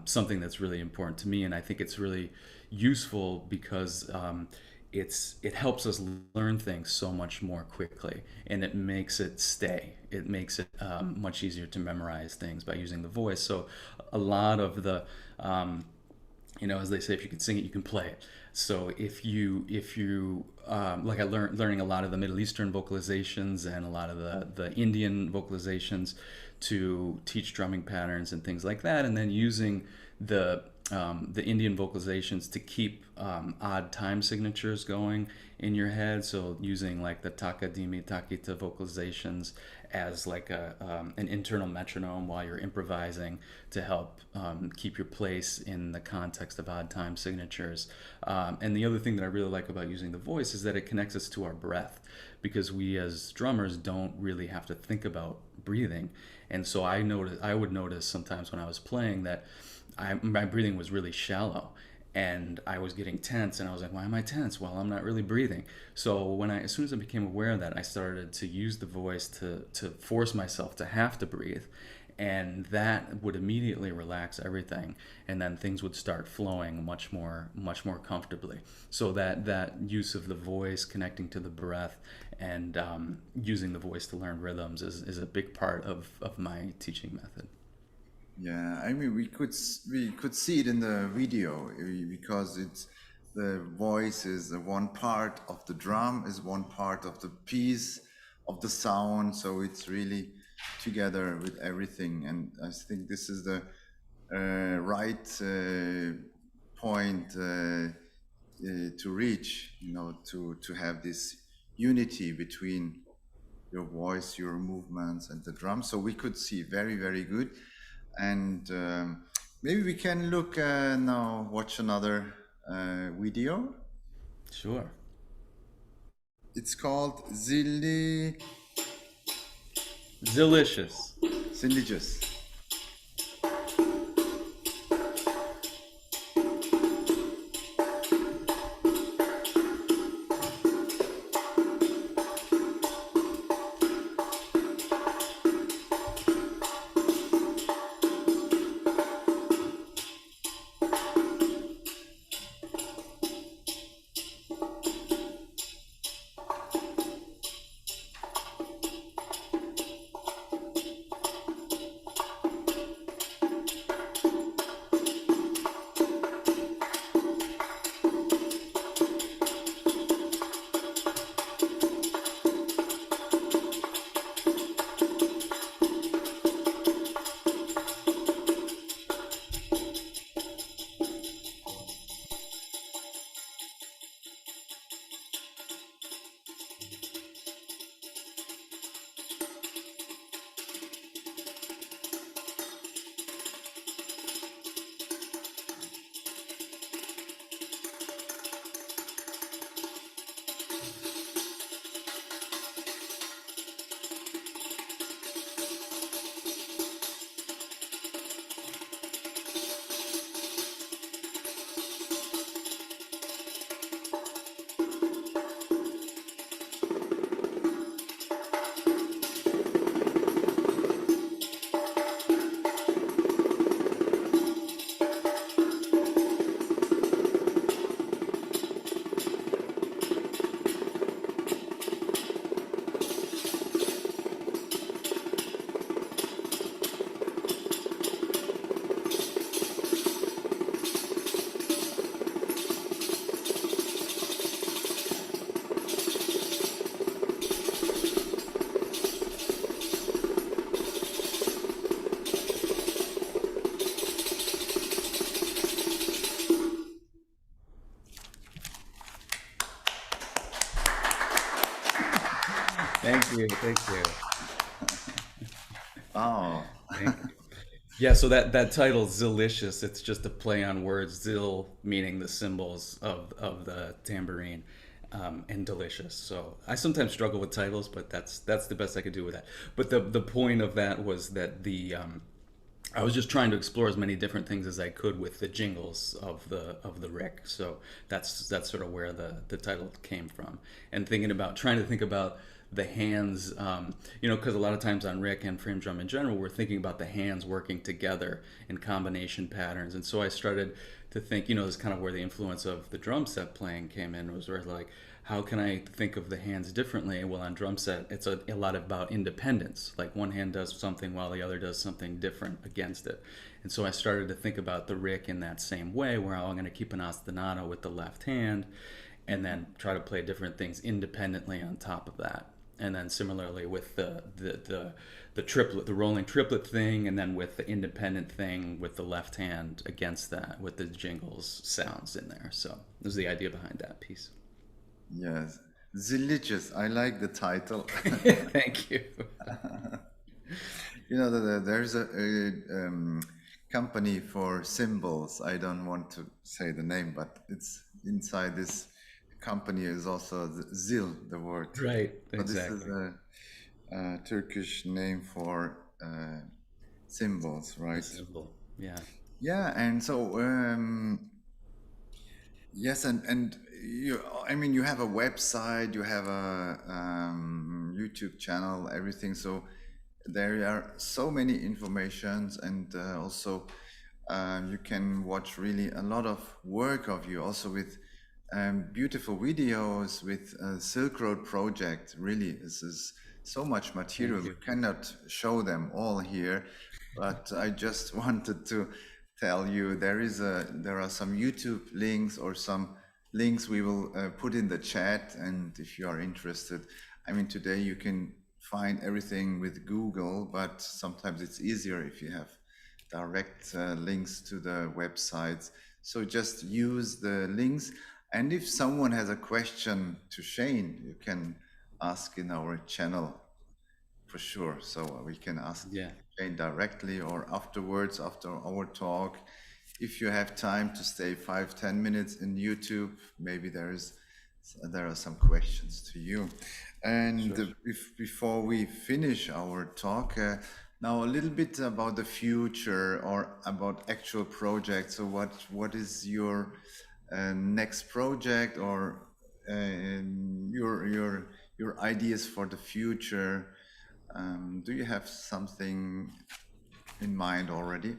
something that's really important to me, and I think it's really useful because it helps us learn things so much more quickly, and it makes it stay. It makes it much easier to memorize things by using the voice. So a lot of the you know, as they say, if you can sing it, you can play it. So if you like I learning a lot of the Middle Eastern vocalizations and a lot of the Indian vocalizations to teach drumming patterns and things like that, and then using the Indian vocalizations to keep odd time signatures going in your head. So using like the taka dimi takita vocalizations as like an internal metronome while you're improvising to help keep your place in the context of odd time signatures. And the other thing that I really like about using the voice is that it connects us to our breath, because we as drummers don't really have to think about breathing. And so I would notice sometimes when I was playing that my breathing was really shallow, and I was getting tense, and I was like, why am I tense? Well, I'm not really breathing. So as soon as I became aware of that, I started to use the voice to force myself to have to breathe, and that would immediately relax everything, and then things would start flowing much more comfortably. So that use of the voice, connecting to the breath, and using the voice to learn rhythms is a big part of my teaching method. Yeah, I mean, we could see it in the video, because it's the voice is one part of the drum, is one part of the piece of the sound, so it's really together with everything. And I think this is the right point to reach, you know, to have this unity between your voice, your movements, and the drum. So we could see very, very good. And maybe we can look now, watch another video. Sure. It's called Delicious. Zilligious. Thank you. Oh, Thank you. Yeah, so that title, Zilicious, it's just a play on words, zil meaning the symbols of the tambourine, and delicious. So I sometimes struggle with titles, but that's the best I could do with that. But the point of that was that I was just trying to explore as many different things as I could with the jingles of the Rick. So that's sort of where the title came from. And trying to think about the hands, because a lot of times on Rick and frame drum in general, we're thinking about the hands working together in combination patterns. And so I started to think, this is kind of where the influence of the drum set playing came in, was where like, how can I think of the hands differently? Well, on drum set, it's a lot about independence. Like one hand does something while the other does something different against it. And so I started to think about the Rick in that same way, where I'm going to keep an ostinato with the left hand and then try to play different things independently on top of that. And then similarly with the triplet, the rolling triplet thing, and then with the independent thing with the left hand against that, with the jingles sounds in there. So this is the idea behind that piece. Yes, delicious. I like the title. Thank you. You know, there's a company for cymbals. I don't want to say the name, but it's inside this company is also zil, the word. Right, So this exactly. is a Turkish name for cymbals, right? Symbol. Yeah. Yeah, and so yes, and you, I mean, you have a website, you have a YouTube channel, everything. So there are so many informations, and also you can watch really a lot of work of you, also with beautiful videos with Silk Road project. Really, this is so much material. Thank We you. cannot show them all here, but I just wanted to tell you there are some YouTube links or some links we will put in the chat, and if you are interested, I mean, today you can find everything with Google, but sometimes it's easier if you have direct links to the websites. So just use the links. And if someone has a question to Shane, you can ask in our channel for sure. So we can ask Yeah. Shane directly or afterwards, after our talk. If you have time to stay 5-10 minutes in YouTube, maybe there are some questions to you. And Sure. if before we finish our talk, now a little bit about the future or about actual projects. So what is your next project, or your ideas for the future? Do you have something in mind already?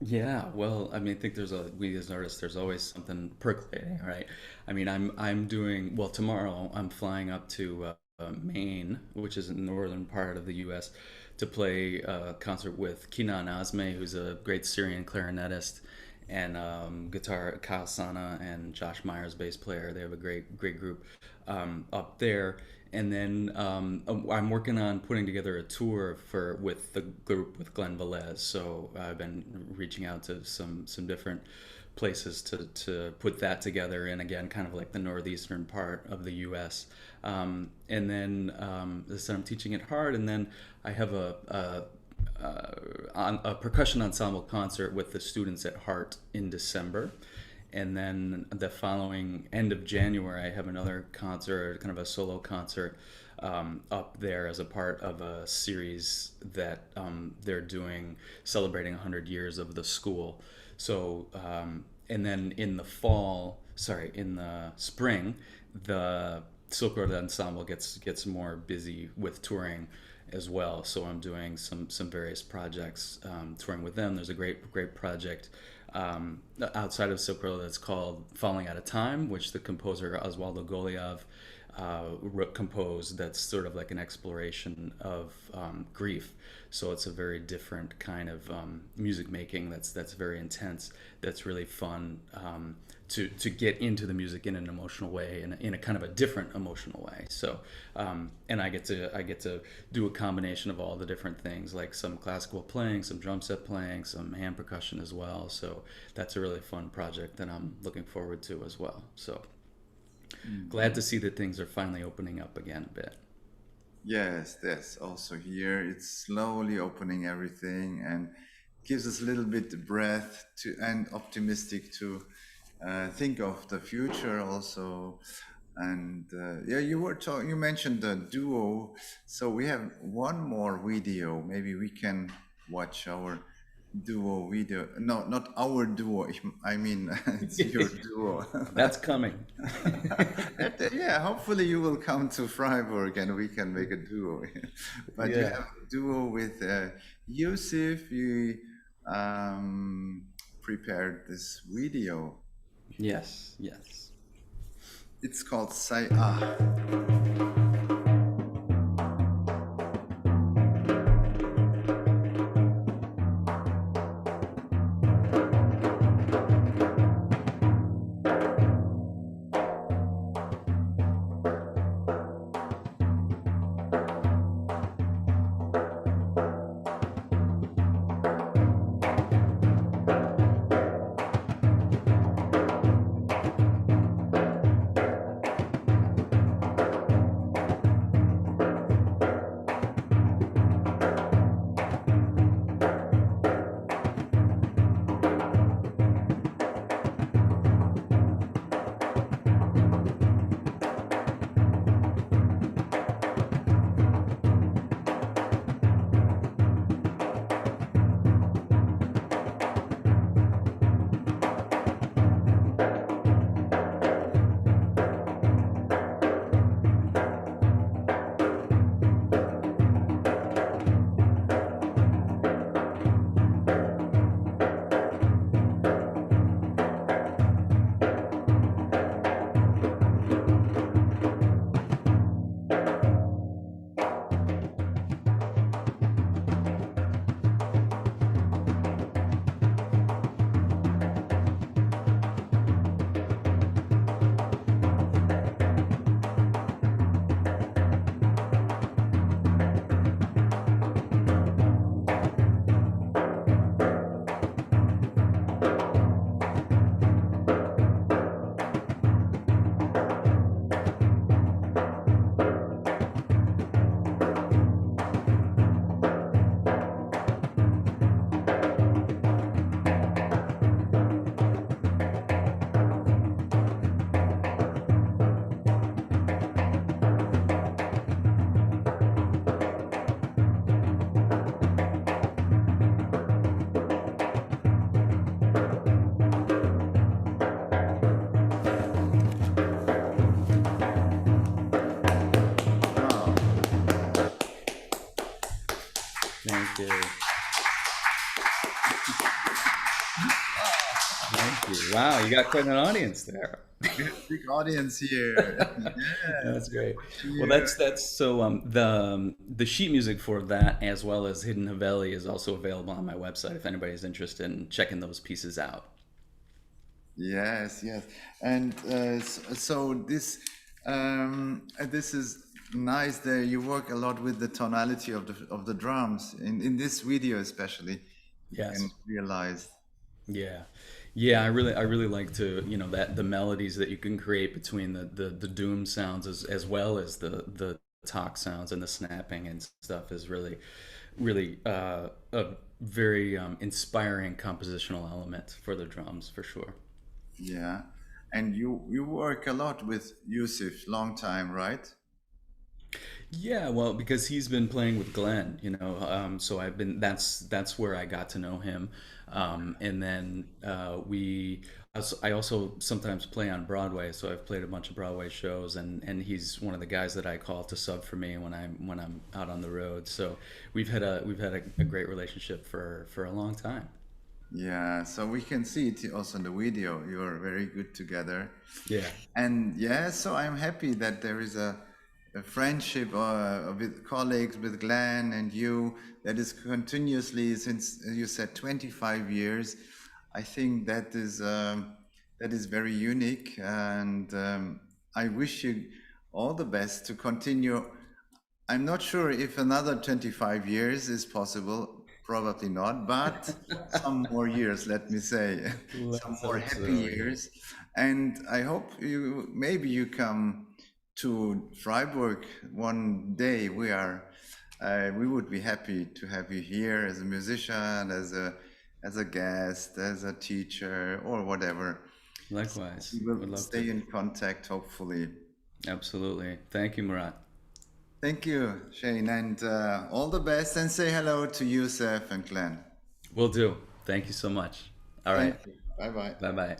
Yeah, well, I mean, I think we as artists, there's always something percolating, right? I mean, I'm doing, well, tomorrow I'm flying up to Maine, which is in the northern part of the U.S., to play a concert with Kinan Azme, who's a great Syrian clarinetist, and guitar Kyle Sana and Josh Myers, bass player. They have a great group up there. And then I'm working on putting together a tour with the group with Glenn Velez. So I've been reaching out to some different places to put that together, and again, kind of like the northeastern part of the U.S. And then so I'm teaching it hard, and then I have a percussion ensemble concert with the students at Heart in December. And then the following end of January, I have another concert, kind of a solo concert up there as a part of a series that they're doing celebrating 100 years of the school. So, and then in the spring, the Silk Road Ensemble gets more busy with touring as well. So I'm doing some various projects, touring with them. There's a great project outside of Silk Road that's called Falling Out of Time, which the composer Oswaldo Goliav composed. That's sort of like an exploration of grief. So it's a very different kind of music making that's very intense, that's really fun to get into the music in an emotional way, in a kind of a different emotional way. So and I get to do a combination of all the different things, like some classical playing, some drum set playing, some hand percussion as well. So that's a really fun project that I'm looking forward to as well. So glad to see that things are finally opening up again a bit. Yes, that's also here. It's slowly opening everything and gives us a little bit breath to and optimistic to think of the future also. And yeah, you mentioned the duo, so we have one more video. Maybe we can watch our duo video. No, not our duo. I mean, it's your duo. That's coming. Yeah, hopefully you will come to Freiburg and we can make a duo. But you Yeah. have a duo with Yusuf. You prepared this video. Yes. It's called Say Ah. Wow. Thank you. Thank you. Wow, you got quite an audience there. Big audience here. That's Yes. great. Well, Here. that's so the sheet music for that as well as Hidden Haveli is also available on my website if anybody's interested in checking those pieces out. Yes, yes. And so this is nice there. You work a lot with the tonality of the drums in this video especially. You can Yes. realize. Yeah. Yeah, I really like to, that the melodies that you can create between the doom sounds as well as the talk sounds and the snapping and stuff is really a very inspiring compositional element for the drums for sure. Yeah. And you work a lot with Yusuf, long time, right? Yeah, well, because he's been playing with Glenn, so that's where I got to know him, and then I also sometimes play on Broadway, so I've played a bunch of Broadway shows, and he's one of the guys that I call to sub for me when I'm out on the road. So we've had a great relationship for a long time. Yeah, so we can see it also in the video. You're very good together. Yeah. And yeah, so I'm happy that there is a friendship with colleagues, with Glenn and you, that is continuously since you said 25 years. I think that is very unique, and I wish you all the best to continue. I'm not sure if another 25 years is possible, probably not, but some more years, let me say, some Let's more hope happy so. Yeah. years. And I hope maybe you come to Freiburg one day. We would be happy to have you here as a musician, as a guest, as a teacher, or whatever. Likewise, We will would love to. stay in contact, hopefully. Absolutely. Thank you, Murat. Thank you, Shane, and all the best. And say hello to Youssef and Glenn. Will do. Thank you so much. All right. Thank you. Bye bye. Bye bye.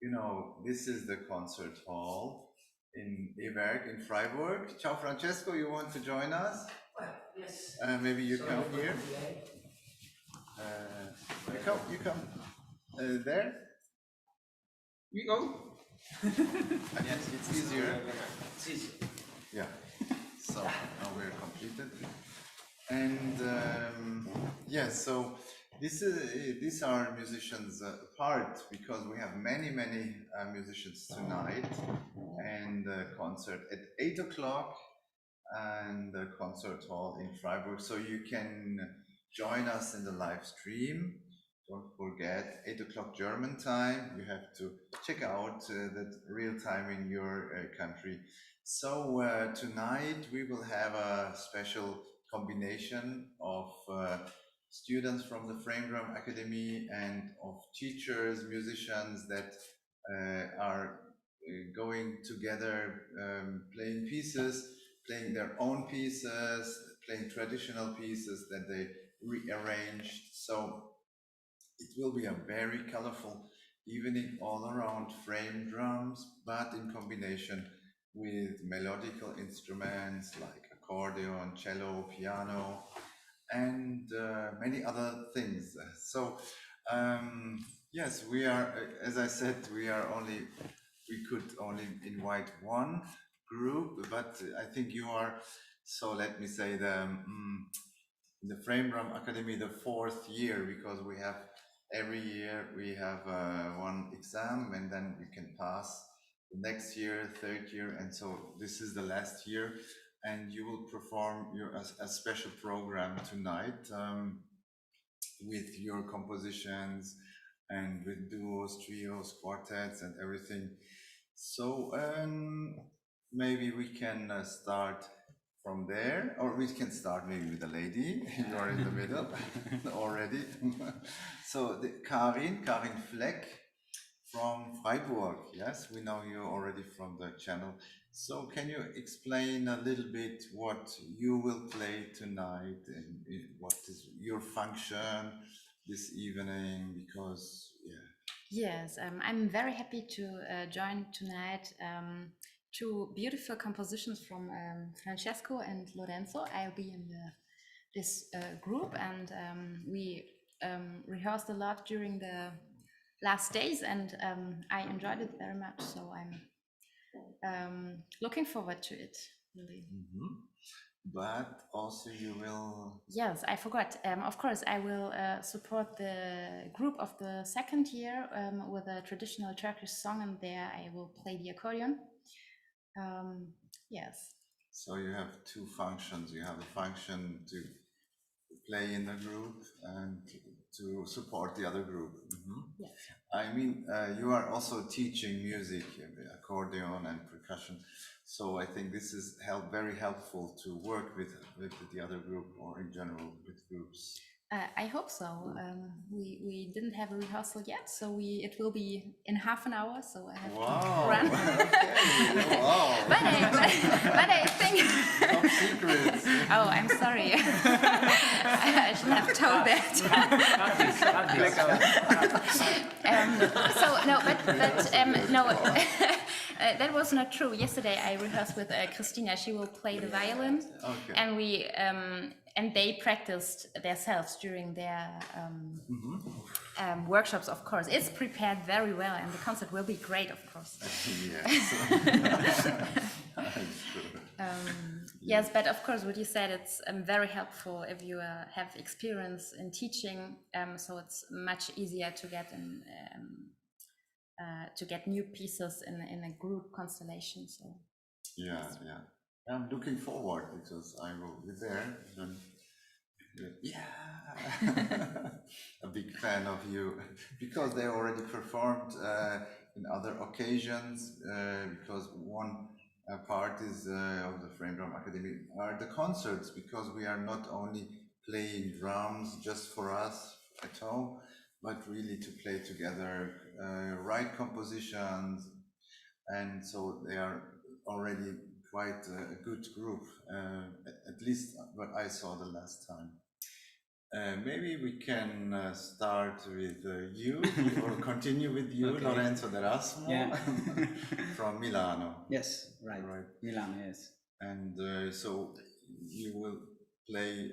you know, this is the concert hall in Eberg in Freiburg. Ciao, Francesco, you want to join us? Yes. Maybe you come here. You come there. You go. Yes, it's easier. It's easy. Yeah. So now we're completed. And yes, so these are musicians apart because we have many musicians tonight, and concert at 8 o'clock and the concert hall in Freiburg. So you can join us in the live stream. Don't forget, 8 o'clock German time. You have to check out the real time in your country. So tonight we will have a special combination of students from the Frame Drum Academy and of teachers, musicians that are going together, playing pieces, playing their own pieces, playing traditional pieces that they rearranged. So it will be a very colorful evening all around frame drums, but in combination with melodical instruments like accordion, cello, piano, and many other things. So yes, we are, as I said, we could only invite one group, but I think you are, so let me say the Frame Drum Academy the 4th year, because we have every year we have one exam and then you can pass the next year, 3rd year, and so this is the last year, and you will perform a special program tonight with your compositions and with duos, trios, quartets, and everything. So maybe we can start from there, or we can start maybe with the lady. You are in the middle already. So Karin Fleck from Freiburg. Yes, we know you already from the channel. So can you explain a little bit what you will play tonight and what is your function this evening? Because Yes, I'm very happy to join tonight. Two beautiful compositions from Francesco and Lorenzo. I'll be in this group, and we rehearsed a lot during the last days, and I enjoyed it very much. So I'm looking forward to it, really. But also you will... Yes, I forgot. Of course, I will support the group of the 2nd year with a traditional Turkish song, and there I will play the accordion. Yes. So you have two functions. You have a function to play in the group and to support the other group. Yes. I mean, you are also teaching music, accordion and percussion. So I think this is very helpful to work with the other group, or in general with groups. I hope so. We didn't have a rehearsal yet, so it will be in half an hour. So I have to run. Okay. Wow. but I think. Top secrets. Oh, I'm sorry. I should have told that. So no, but no. That was not true. Yesterday I rehearsed with Christina. She will play the violin, Okay. and we and they practiced themselves during their workshops. Of course, it's prepared very well, and the concert will be great. Of course. Yes. Yes, but of course, what you said, it's very helpful if you have experience in teaching. So it's much easier to get new pieces in a group constellation. So Yeah. I'm looking forward because I will be there. A big fan of you because they already performed in other occasions. Because one part is of the Frame Drum Academy are the concerts, because we are not only playing drums just for us at home, but really to play together, write compositions, and so they are already quite a good group, at least what I saw the last time. Maybe we can start with you or continue with you, Okay. Lorenzo D'Erasmo, Yeah. from Milano. Yes, right. Right. Milan, yes. And so you will play,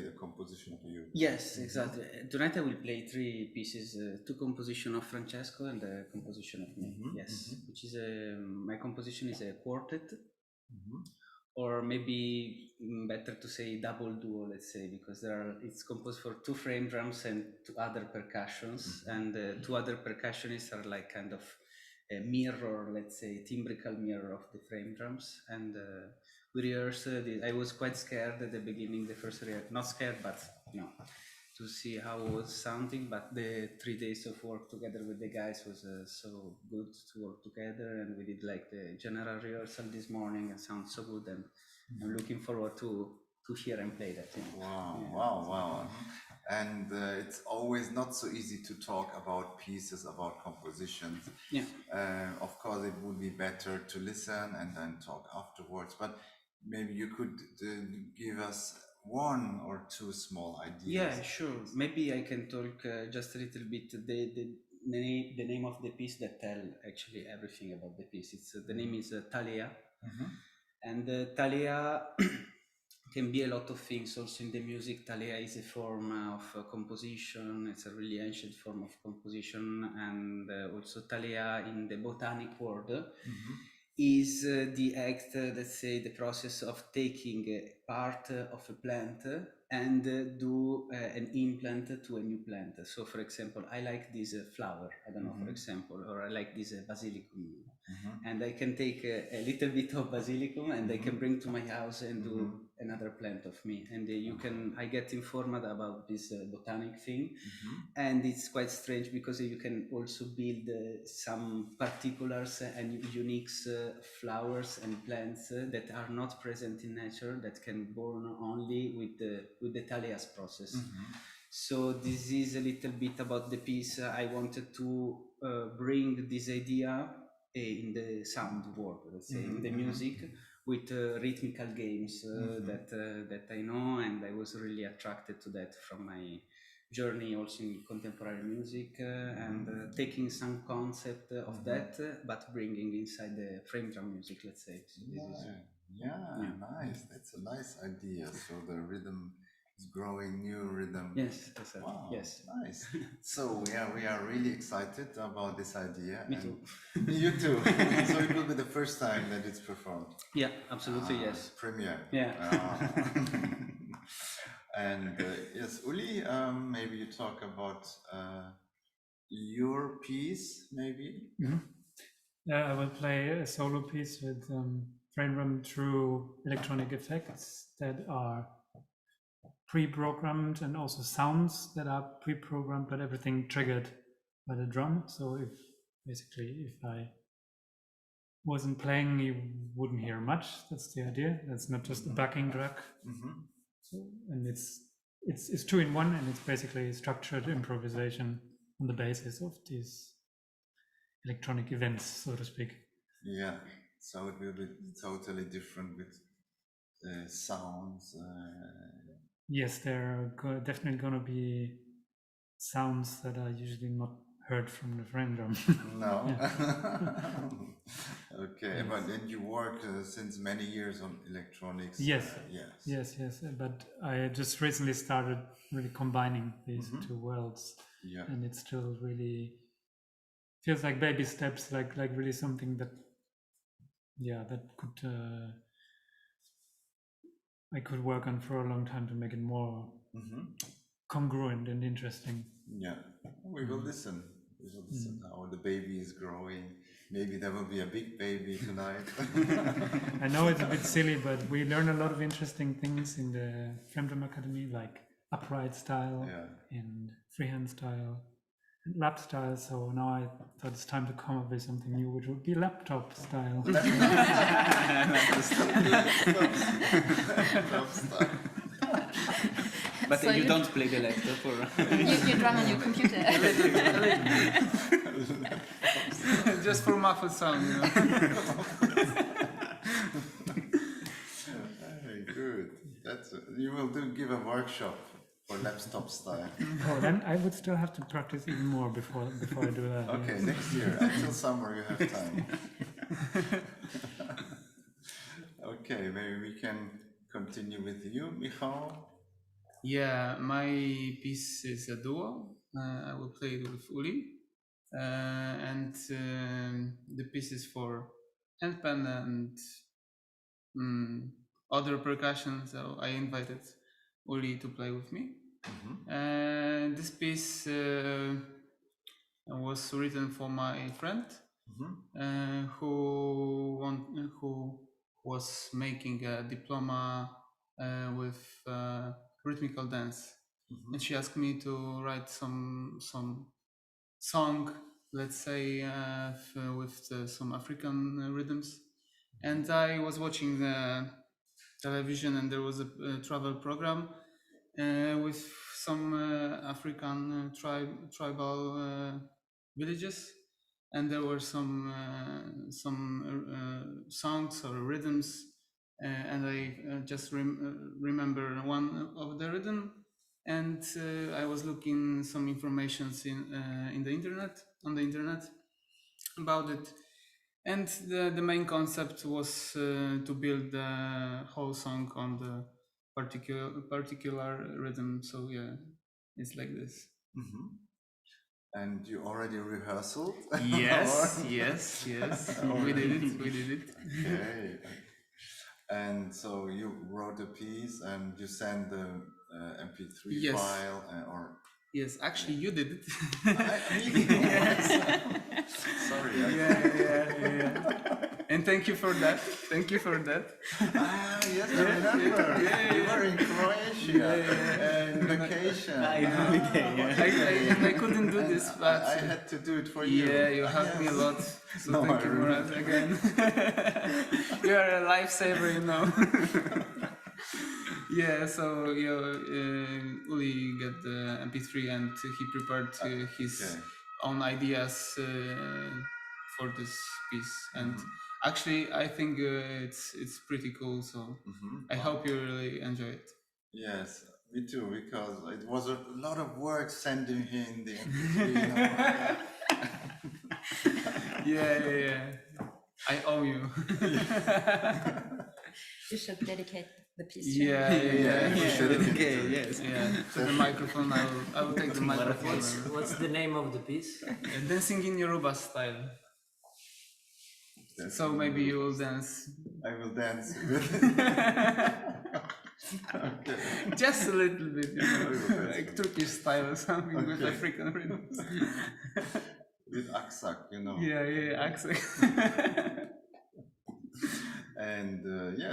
the composition of you. Yes, exactly. Tonight I will play three pieces, two composition of Francesco and a composition of me. Yes, which is my composition is a quartet, or maybe better to say double duo, let's say, because it's composed for two frame drums and two other percussions, and two other percussionists are like kind of a mirror, let's say, timbrical mirror of the frame drums. And we rehearsed I was quite scared at the beginning, the first not scared, but to see how it was sounding, but the 3 days of work together with the guys was so good to work together, and we did like the general rehearsal this morning and sounds so good, and I'm looking forward to hear and play that. Wow. And it's always not so easy to talk about pieces, about compositions. Of course, it would be better to listen and then talk afterwards, but maybe you could give us one or two small ideas. Yeah, sure. Maybe I can talk just a little bit the name of the piece that tell actually everything about the piece. It's the name is Thalia, and Thalia can be a lot of things. Also in the music, Thalia is a form of composition. It's a really ancient form of composition, and also Thalia in the botanic world is the act, let's say, the process of taking a part of a plant and do an implant to a new plant. So, for example, I like this flower, I don't know, for example, or I like this basilicum. And I can take a little bit of basilicum and I can bring to my house and do another plant of me. And I get informed about this botanic thing. And it's quite strange because you can also build some particulars and unique flowers and plants that are not present in nature, that can born only with the Thalia's process. So this is a little bit about the piece. I wanted to bring this idea in the sound world, let's say, in the music, with rhythmical games that I know, and I was really attracted to that from my journey also in contemporary music, and taking some concept of that, but bringing inside the frame drum music, let's say. Nice. That's a nice idea. So the rhythm is growing, new rhythm. Yes, exactly. Wow, yes. Nice. So we are really excited about this idea. Me too. You too. So it will be the first time that it's performed. Yeah, absolutely. Yes. Premiere. Yeah. And yes, Uli, maybe you talk about your piece, maybe. Yeah, I will play a solo piece with frame drum through electronic effects that are pre-programmed, and also sounds that are pre-programmed, but everything triggered by the drum. So if I wasn't playing, you wouldn't hear much. That's the idea. That's not just a backing track. So, and it's 2-in-1, and it's basically structured improvisation on the basis of these electronic events, so to speak. Yeah, so it will be totally different with sounds. Yes, there are definitely going to be sounds that are usually not heard from the frame drum. No. Okay, yes. But then you work since many years on electronics. Yes. Yes. But I just recently started really combining these two worlds. Yeah. And it still really feels like baby steps, like really something that, that could I could work on for a long time to make it more congruent and interesting. Yeah, we will listen. We will listen how the baby is growing. Maybe there will be a big baby tonight. I know it's a bit silly, but we learn a lot of interesting things in the Frame Drum Academy, like upright style and freehand style, and lap style. So now I thought it's time to come up with something new, which would be laptop style. But so you don't play the laptop, or you drum on your computer. Just for muffled sound, you know. Very good. You will give give a workshop for laptop style. Oh, then I would still have to practice even more before I do that. Okay, yes. next year, until summer, you have time. Okay, maybe we can continue with you, Michal. Yeah, my piece is a duo. I will play it with Uli. And the piece is for handpan and other percussion. So I invited Uli to play with me. And this piece was written for my friend who was making a diploma with rhythmical dance, and she asked me to write some song, let's say, with some African rhythms. And I was watching the television, and there was a travel program with some African tribal villages, and there were some songs or rhythms, and I just remember one of the rhythm, and I was looking some informations in the internet on the internet about it, and the main concept was to build the whole song on the particular rhythm. So yeah, it's like this. And you already rehearsed? Yes, yes. We did it. Okay. And so you wrote a piece and you sent the MP3 Yes. file, or Yes, actually, you did it. yes. Sorry. And thank you for that. Yes, I remember. You were in Croatia in vacation. I couldn't do this, but I had to do it for you. yeah, you helped me a lot. So No, thank I you for that again. You are a lifesaver, you know. Yeah, so Uli got the MP3 and he prepared his own ideas for this piece. And actually, I think it's pretty cool. So I hope you really enjoy it. Yes, me too, because it was a lot of work sending him the MP3. Yeah. I owe you. You should dedicate the piece. Okay, yes. Yeah. To the microphone, I will take the microphone. What's the name of the piece? Dancing in Yoruba style. So maybe you will dance. I will dance. Okay. Just a little bit, like Turkish style or something with African rhythms. With aksak, Yeah, accent. And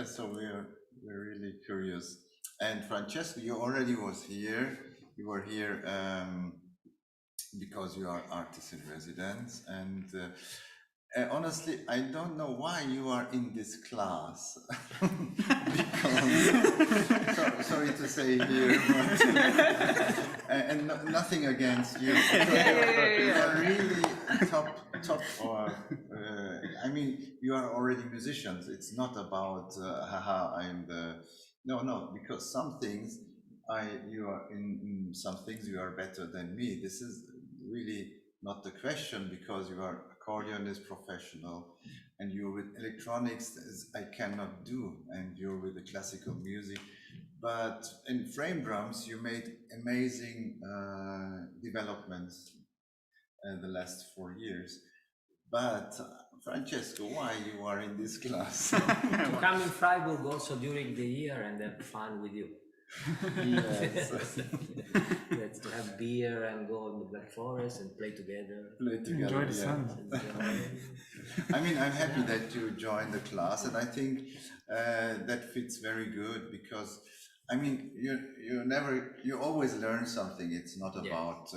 so we're really curious. And Francesco, you already was here. You were here because you are artist in residence, and honestly, I don't know why you are in this class. Because, sorry to say here, but, and nothing against you. You are really top, or I mean, you are already musicians. It's not about I'm the no, because some things you are in some things you are better than me. This is really not the question, because you are accordionist professional, and you're with electronics as I cannot do, and you're with the classical music. But in frame drums, you made amazing developments in the last 4 years. But Francesco, why you are in this class? To come in Freiburg also during the year and have fun with you. Yes. Let's have beer and go in the Black Forest and play together. Enjoy the sun. I mean, I'm happy that you joined the class, and I think that fits very good, because I mean, you always learn something. It's not about,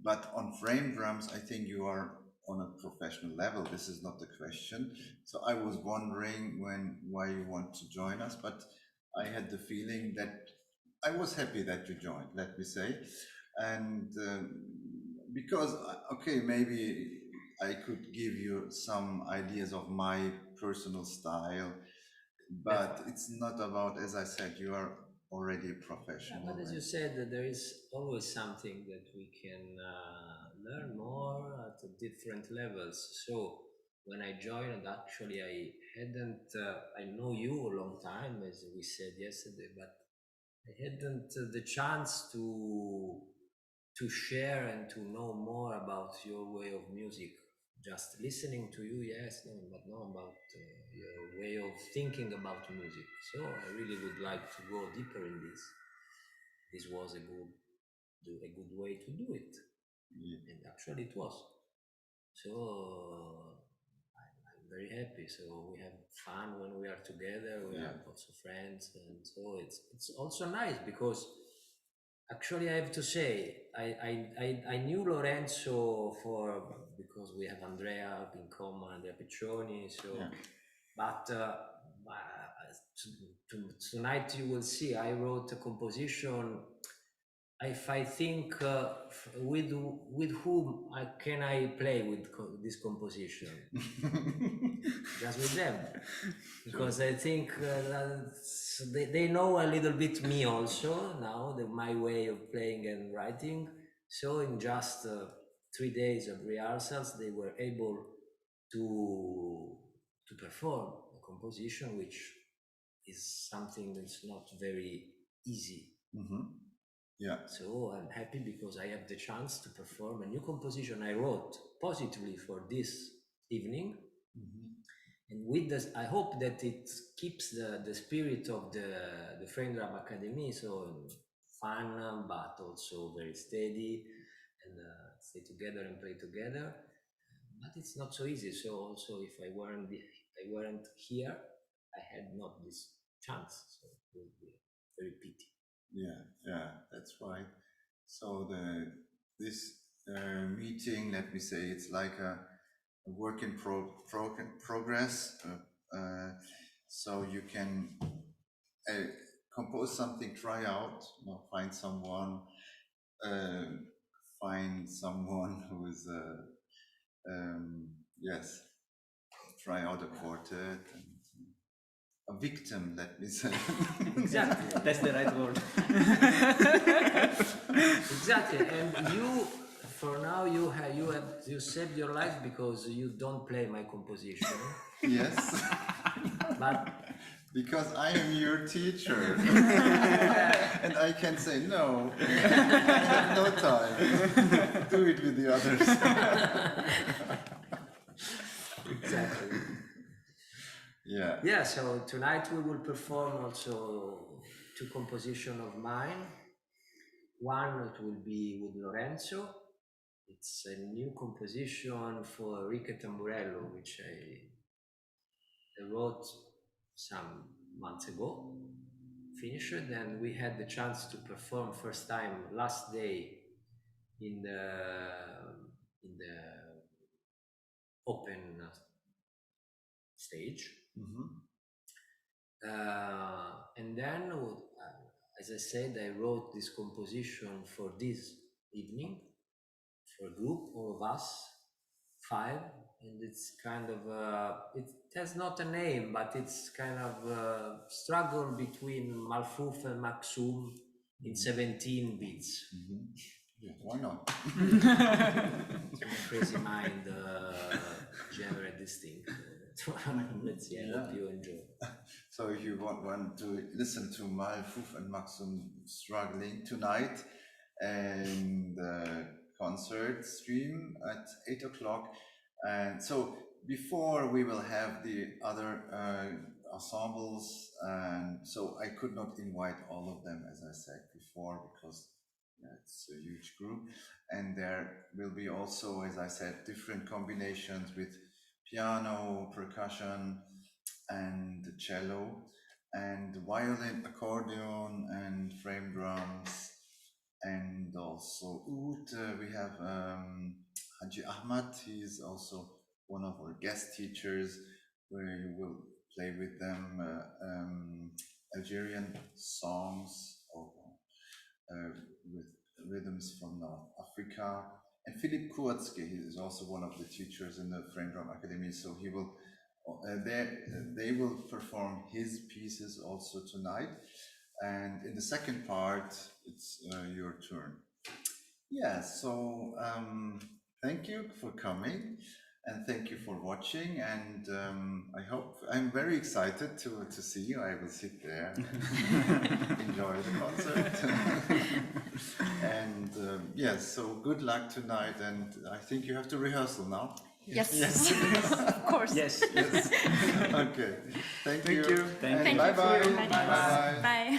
but on frame drums, I think you are on a professional level. This is not the question. So I was wondering why you want to join us, but I had the feeling that I was happy that you joined, let me say. And because, okay, maybe I could give you some ideas of my personal style, but it's not about, as I said, you are already professional. But as you said, that there is always something that we can learn more at different levels. So when I joined, actually, I hadn't, I know you a long time, as we said yesterday, but I hadn't the chance to share and to know more about your way of music. Just listening to you, yes, no, but know about your way of thinking about music. So I really would like to go deeper in this. This was a good way to do it, and actually it was. So I'm very happy. So we have fun when we are together. We have also friends, and so it's also nice because actually I have to say I knew Lorenzo because we have Andrea in common, Andrea Piccioni. So, but tonight you will see I wrote a composition. If I think with whom can I play with this composition? Just with them, because I think they know a little bit me also now, my way of playing and writing. So in just 3 days of rehearsals, they were able to perform a composition, which is something that's not very easy. So I'm happy because I have the chance to perform a new composition I wrote positively for this evening. And with this, I hope that it keeps the spirit of the Frame Drum Academy, so fun, but also very steady, and stay together and play together. But it's not so easy. So also, if I weren't here, I had not this chance. So it would be very pity. Yeah, that's right. So this meeting, let me say, it's like a work in progress. So you can compose something, try out, find someone who is try out a quartet. And, a victim, let me say. Exactly. That's the right word. Exactly. And you, for now, you saved your life because you don't play my composition. Yes. But because I am your teacher. And I can say no. I have no time. Do it with the others. Exactly. Yeah, so tonight we will perform also 2 compositions of mine. One that will be with Lorenzo. It's a new composition for Enrique Tamburello, which I wrote some months ago, finished, and we had the chance to perform first time last day in the open stage. And then, as I said, I wrote this composition for this evening, for a group, all of us, 5, and it's kind of, it has not a name, but it's kind of a struggle between Malfouf and Maxum in 17 beats. Yeah, why not? Crazy mind generate this thing. Let's see, I hope you enjoy. So if you want to listen to Malfouf and Maxum struggling tonight, and the concert stream at 8 o'clock. And so before we will have the other ensembles, and so I could not invite all of them, as I said before, because it's a huge group. And there will be also, as I said, different combinations with piano, percussion, and cello, and violin, accordion, and frame drums, and also oud. We have Haji Ahmad. He is also one of our guest teachers, where you will play with them Algerian songs or with rhythms from North Africa. And Philip Kurzke, he is also one of the teachers in the Frame Drum Academy, so he will they will perform his pieces also tonight. And in the second part, it's your turn. Yeah, so thank you for coming and thank you for watching. And I hope, I'm very excited to see you. I will sit there and enjoy the concert. And yes, so good luck tonight. And I think you have to rehearsal now. Yes, Yes. of course. Yes. Yes. Okay. Thank you. Thank And you. bye-bye. Bye. Bye-bye. Bye.